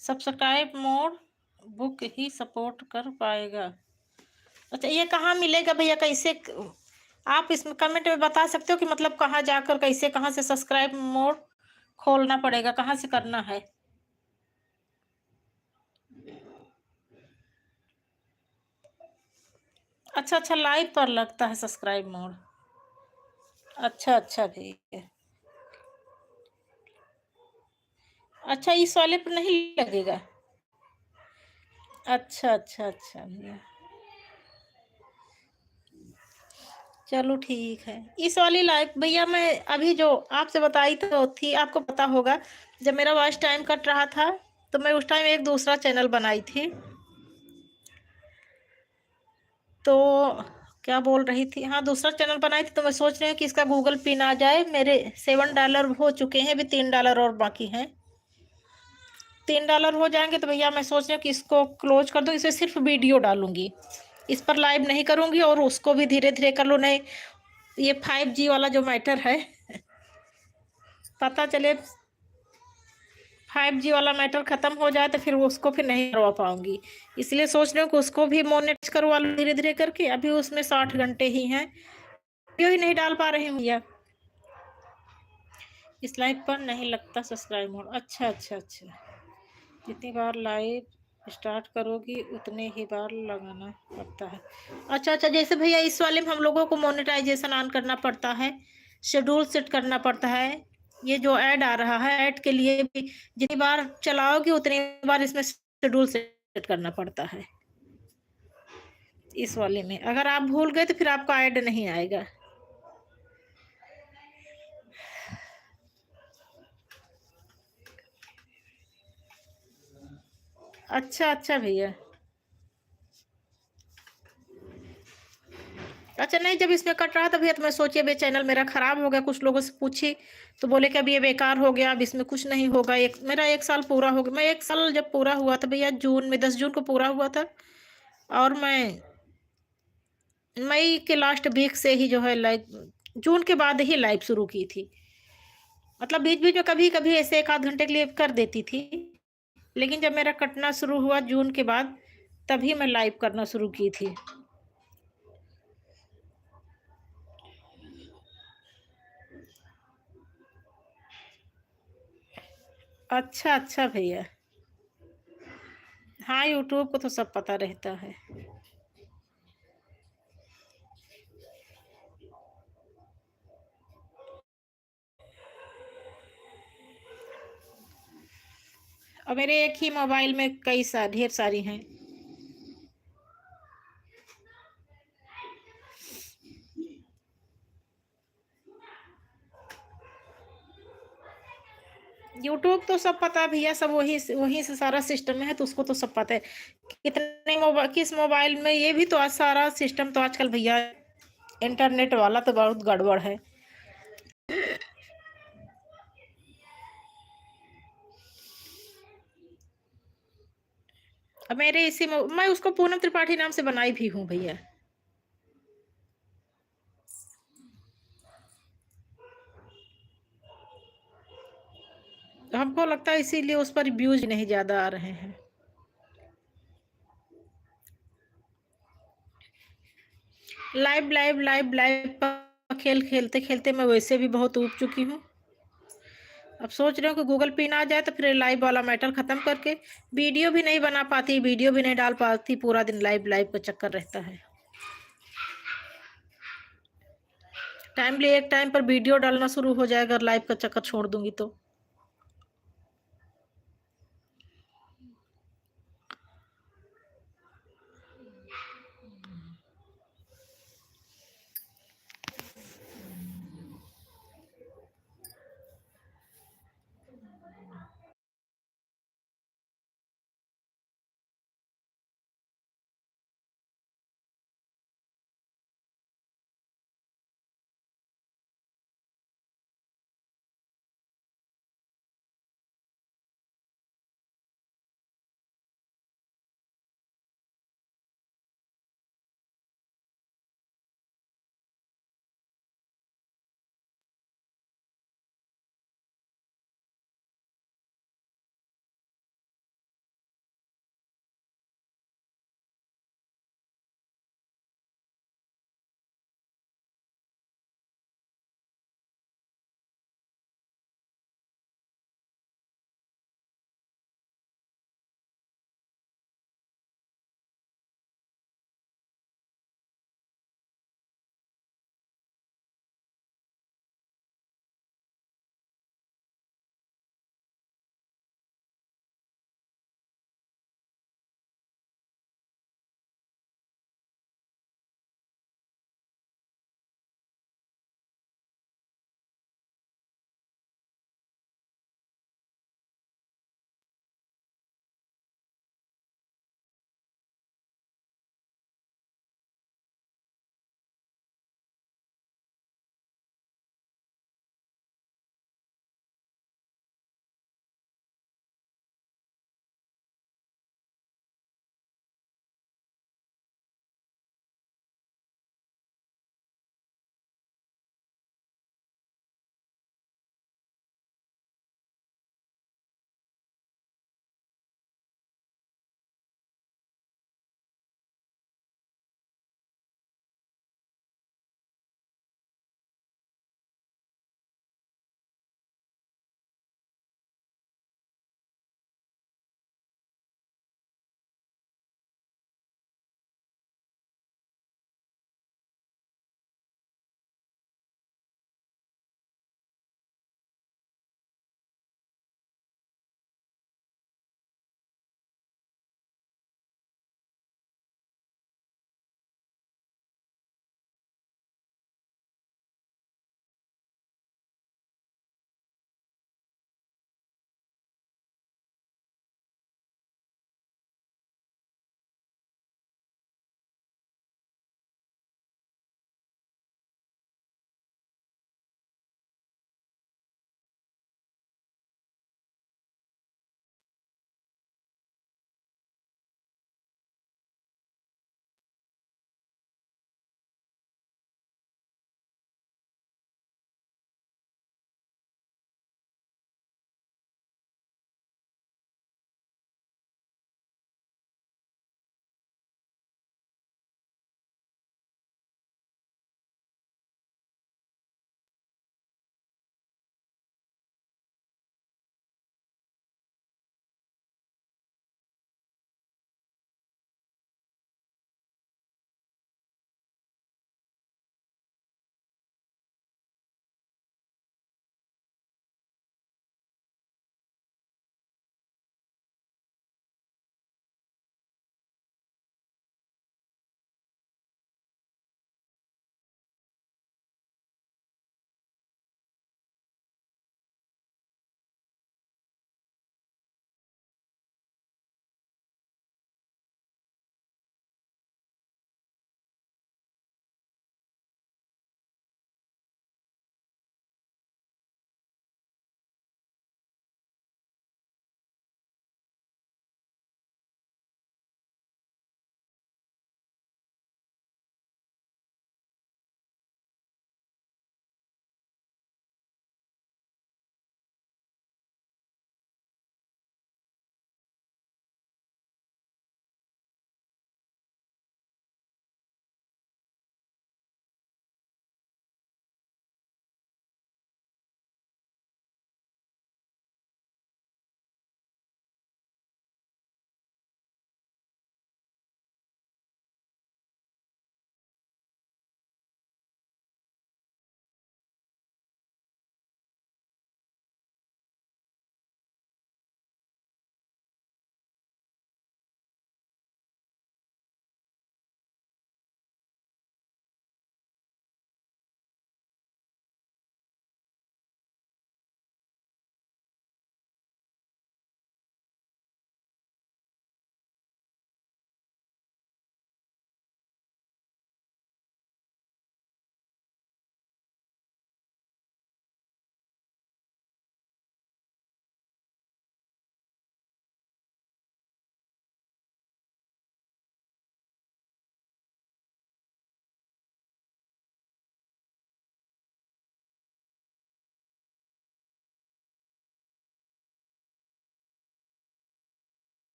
सब्सक्राइब मोड बुक ही सपोर्ट कर पाएगा। अच्छा ये कहाँ मिलेगा भैया, कैसे आप इसमें कमेंट में बता सकते हो कि मतलब कहाँ जाकर कैसे कहाँ से सब्सक्राइब मोड खोलना पड़ेगा, कहाँ से करना है? अच्छा अच्छा, लाइव पर लगता है सब्सक्राइब मोड। अच्छा अच्छा भैया, अच्छा इस वाले पर नहीं लगेगा। अच्छा अच्छा अच्छा भैया, चलो ठीक है। इस वाली लाइव भैया मैं अभी जो आपसे बताई तो थी, आपको पता होगा जब मेरा वॉच टाइम कट रहा था तो मैं उस टाइम एक दूसरा चैनल बनाई थी। तो क्या बोल रही थी, हाँ दूसरा चैनल बनाई थी तो मैं सोच रही हूँ कि इसका गूगल पिन आ जाए। मेरे $7 हो चुके हैं, अभी $3 और बाकी हैं। $3 हो जाएंगे तो भैया मैं सोच रही हूँ कि इसको क्लोज कर दूँ, इसमें सिर्फ वीडियो डालूंगी, इस पर लाइव नहीं करूंगी। और उसको भी धीरे धीरे कर लो, नहीं ये 5G वाला जो मैटर है पता चले 5G वाला मैटर खत्म हो जाए तो फिर उसको फिर नहीं करवा पाऊंगी। इसलिए सोच रही हूँ कि उसको भी मोनेटाइज करवा लूँ धीरे धीरे करके। अभी उसमें 60 घंटे ही हैं, वीडियो ही नहीं डाल पा रही हूँ भैया। इस लाइव पर नहीं लगता सब्सक्राइब मोड। अच्छा अच्छा अच्छा, जितनी बार लाइव स्टार्ट करोगी उतने ही बार लगाना पड़ता है। अच्छा अच्छा, जैसे भैया इस वाले में हम लोगों को मोनेटाइजेशन ऑन करना पड़ता है, शेड्यूल सेट करना पड़ता है। ये जो ऐड आ रहा है, ऐड के लिए भी जितनी बार चलाओगे उतनी बार इसमें शेड्यूल सेट करना पड़ता है। इस वाले में अगर आप भूल गए तो फिर आपका ऐड नहीं आएगा। अच्छा अच्छा भैया, अच्छा नहीं, जब इसमें कट रहा था भैया तो मैं सोची अब ये चैनल मेरा खराब हो गया। कुछ लोगों से पूछी तो बोले कि अब ये बेकार हो गया, अब इसमें कुछ नहीं होगा। मेरा 1 साल पूरा हो गया। मैं 1 साल जब पूरा हुआ था भैया, जून में 10 जून को पूरा हुआ था, और मैं मई के लास्ट वीक से ही जो है लाइव, जून के बाद ही लाइव शुरू की थी। मतलब बीच बीच में कभी कभी ऐसे 1 आध घंटे के लिए कर देती थी, लेकिन जब मेरा कटना शुरू हुआ जून के बाद, तभी मैं लाइव करना शुरू की थी। अच्छा अच्छा भैया, हाँ यूट्यूब को तो सब पता रहता है। और मेरे एक ही मोबाइल में कई ढेर सारी हैं। यूट्यूब तो सब पता है भैया, सब वही वहीं से सारा सिस्टम है, तो उसको तो सब पता है। कितने मोबाइल, किस मोबाइल में, ये भी तो आज सारा सिस्टम तो आजकल भैया इंटरनेट वाला तो बहुत गड़बड़ है। अब मेरे मैं उसको पूनम त्रिपाठी नाम से बनाई भी हूँ भैया। हमको लगता है इसीलिए उस पर व्यूज नहीं ज्यादा आ रहे हैं। लाइव लाइव लाइव लाइव खेल खेलते खेलते मैं वैसे भी बहुत ऊब चुकी हूँ। अब सोच रहे हो कि गूगल पिन आ जाए तो फिर लाइव वाला मैटर खत्म करके वीडियो भी नहीं बना पाती, वीडियो भी नहीं डाल पाती, पूरा दिन लाइव लाइव का चक्कर रहता है। टाइमली एक टाइम पर वीडियो डालना शुरू हो जाएगा, लाइव का चक्कर छोड़ दूंगी तो।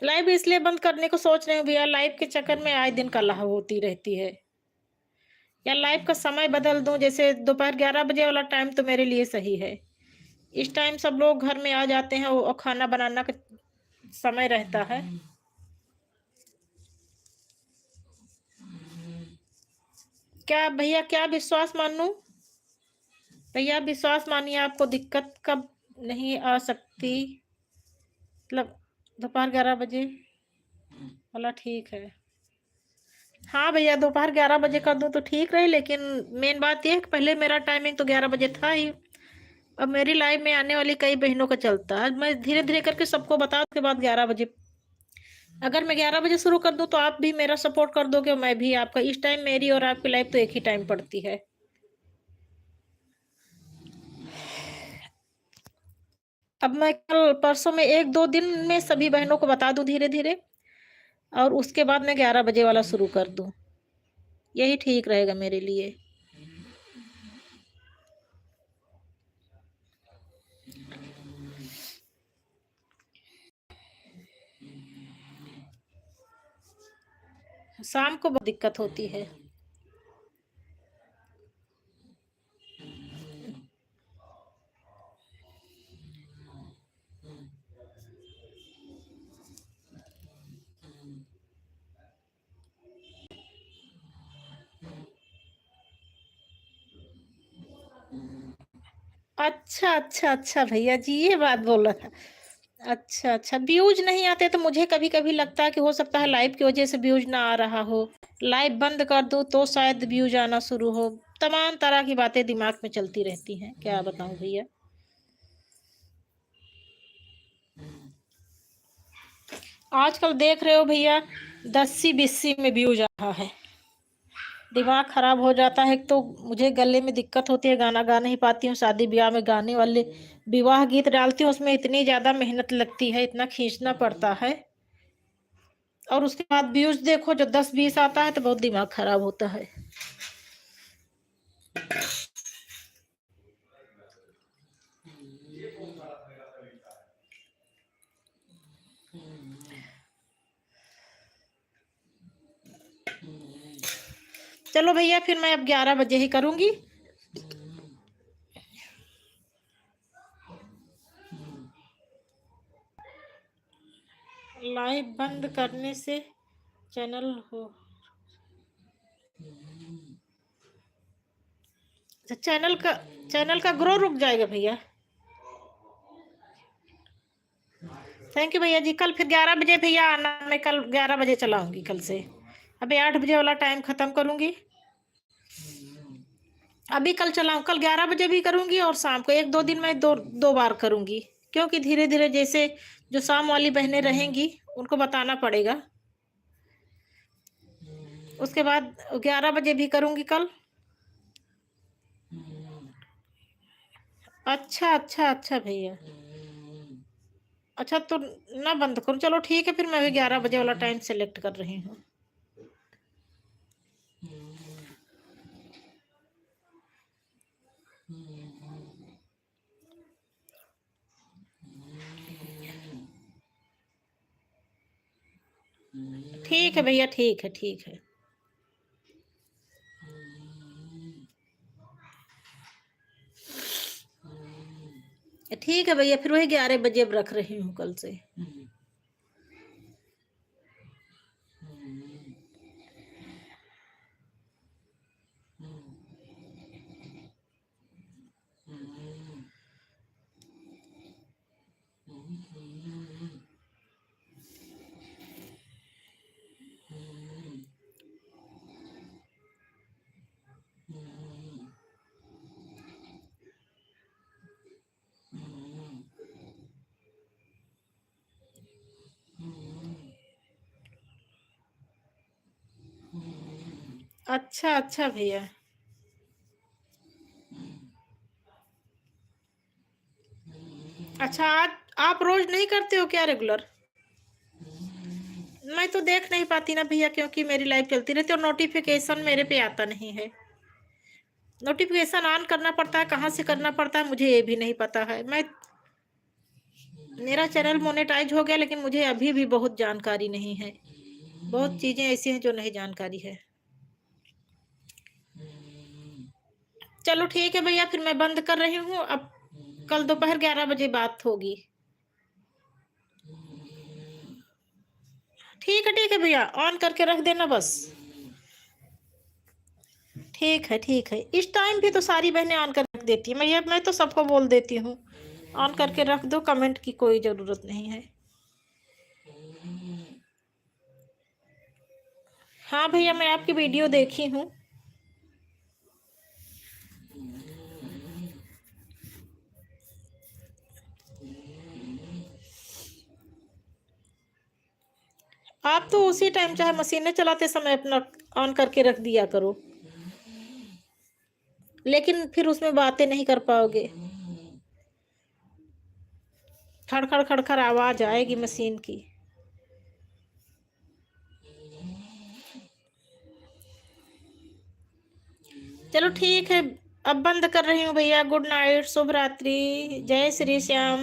लाइव इसलिए बंद करने को सोच रही हूँ भैया, लाइव के चक्कर में आए दिन कलह होती रहती है। या लाइव का समय बदल दूं, जैसे दोपहर 11 बजे वाला टाइम तो मेरे लिए सही है। इस टाइम सब लोग घर में आ जाते हैं और खाना बनाना का समय रहता है। क्या भैया, क्या विश्वास मानूं? भैया विश्वास मानिए, आपको दिक्कत कब नहीं आ सकती, मतलब दोपहर 11 बजे वाला ठीक है। हाँ भैया, दोपहर 11 बजे कर दूं तो ठीक रहे, लेकिन मेन बात यह है कि पहले मेरा टाइमिंग तो 11 बजे था ही। अब मेरी लाइव में आने वाली कई बहनों का चलता है, मैं धीरे धीरे करके सबको बता के बाद 11 बजे, अगर मैं 11 बजे शुरू कर दूं तो आप भी मेरा सपोर्ट कर दोगे, मैं भी आपका। इस टाइम मेरी और आपकी लाइव तो एक ही टाइम पड़ती है। अब मैं कल परसों में 1-2 दिन में सभी बहनों को बता दूं धीरे धीरे, और उसके बाद मैं 11 बजे वाला शुरू कर दूं, यही ठीक रहेगा मेरे लिए। शाम को बहुत दिक्कत होती है। अच्छा अच्छा अच्छा भैया जी, ये बात बोला था। अच्छा अच्छा, व्यूज नहीं आते तो मुझे कभी कभी लगता है कि हो सकता है लाइव की वजह से व्यूज ना आ रहा हो। लाइव बंद कर दूं तो शायद व्यूज आना शुरू हो। तमाम तरह की बातें दिमाग में चलती रहती हैं, क्या बताऊं भैया। आजकल देख रहे हो भैया, 10 20 में व्यूज आ रहा है। दिमाग खराब हो जाता है। तो मुझे गले में दिक्कत होती है, गाना गा नहीं पाती हूँ। शादी ब्याह में गाने वाले विवाह गीत डालती हूँ, उसमें इतनी ज्यादा मेहनत लगती है, इतना खींचना पड़ता है, और उसके बाद व्यूज देखो जो 10 20 आता है तो बहुत दिमाग खराब होता है। चलो भैया, फिर मैं अब 11 बजे ही करूंगी। लाइव बंद करने से चैनल हो, चैनल का ग्रो रुक जाएगा भैया। थैंक यू भैया जी। कल फिर 11 बजे भैया आना, मैं कल 11 बजे चलाऊंगी कल से। अभी 8 बजे वाला टाइम खत्म करूंगी। अभी कल चलाऊं, कल 11 बजे भी करूंगी और शाम को 1-2 दिन में दो बार करूंगी, क्योंकि धीरे धीरे जैसे जो शाम वाली बहनें रहेंगी उनको बताना पड़ेगा। उसके बाद 11 बजे भी करूंगी कल। अच्छा अच्छा अच्छा भैया, अच्छा तो ना बंद करूं, चलो ठीक है, फिर मैं भी 11 बजे वाला टाइम सेलेक्ट कर रही हूँ। ठीक है भैया, ठीक है ठीक है। ठीक है भैया, फिर वही 11 बजे अब रख रही हूँ कल से। अच्छा अच्छा भैया। अच्छा, आप रोज नहीं करते हो क्या रेगुलर? मैं तो देख नहीं पाती ना भैया, क्योंकि मेरी लाइव चलती रहती है और नोटिफिकेशन मेरे पे आता नहीं है। नोटिफिकेशन ऑन करना पड़ता है, कहाँ से करना पड़ता है मुझे ये भी नहीं पता है। मैं मेरा चैनल मोनेटाइज हो गया, लेकिन मुझे अभी भी बहुत जानकारी नहीं है। बहुत चीजें ऐसी हैं जो नहीं जानकारी है। चलो ठीक है भैया, फिर मैं बंद कर रही हूँ। अब कल दोपहर 11 बजे बात होगी। ठीक है भैया, ऑन करके रख देना बस। ठीक है। इस टाइम भी तो सारी बहनें ऑन कर रख देती है। मैं तो सबको बोल देती हूँ ऑन करके रख दो, कमेंट की कोई जरूरत नहीं है। हाँ भैया, मैं आपकी वीडियो देखी हूँ। आप तो उसी टाइम चाहे मशीनें चलाते समय अपना ऑन करके रख दिया करो, लेकिन फिर उसमें बातें नहीं कर पाओगे। खड़खड़ खड़खड़ आवाज आएगी मशीन की। चलो ठीक है, अब बंद कर रही हूँ भैया। गुड नाइट, शुभ रात्रि, जय श्री श्याम,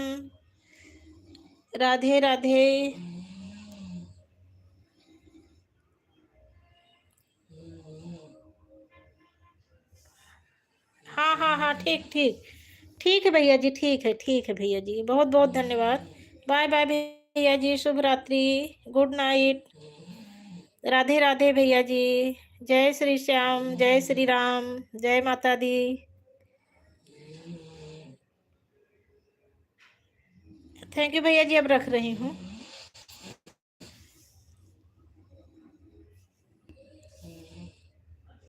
राधे राधे। हाँ, ठीक है भैया जी, ठीक है भैया जी, बहुत बहुत धन्यवाद। बाय बाय भैया जी, शुभ रात्रि, गुड नाइट, राधे राधे भैया जी। जय श्री श्याम, जय श्री राम, जय माता दी। थैंक यू भैया जी, अब रख रही हूँ।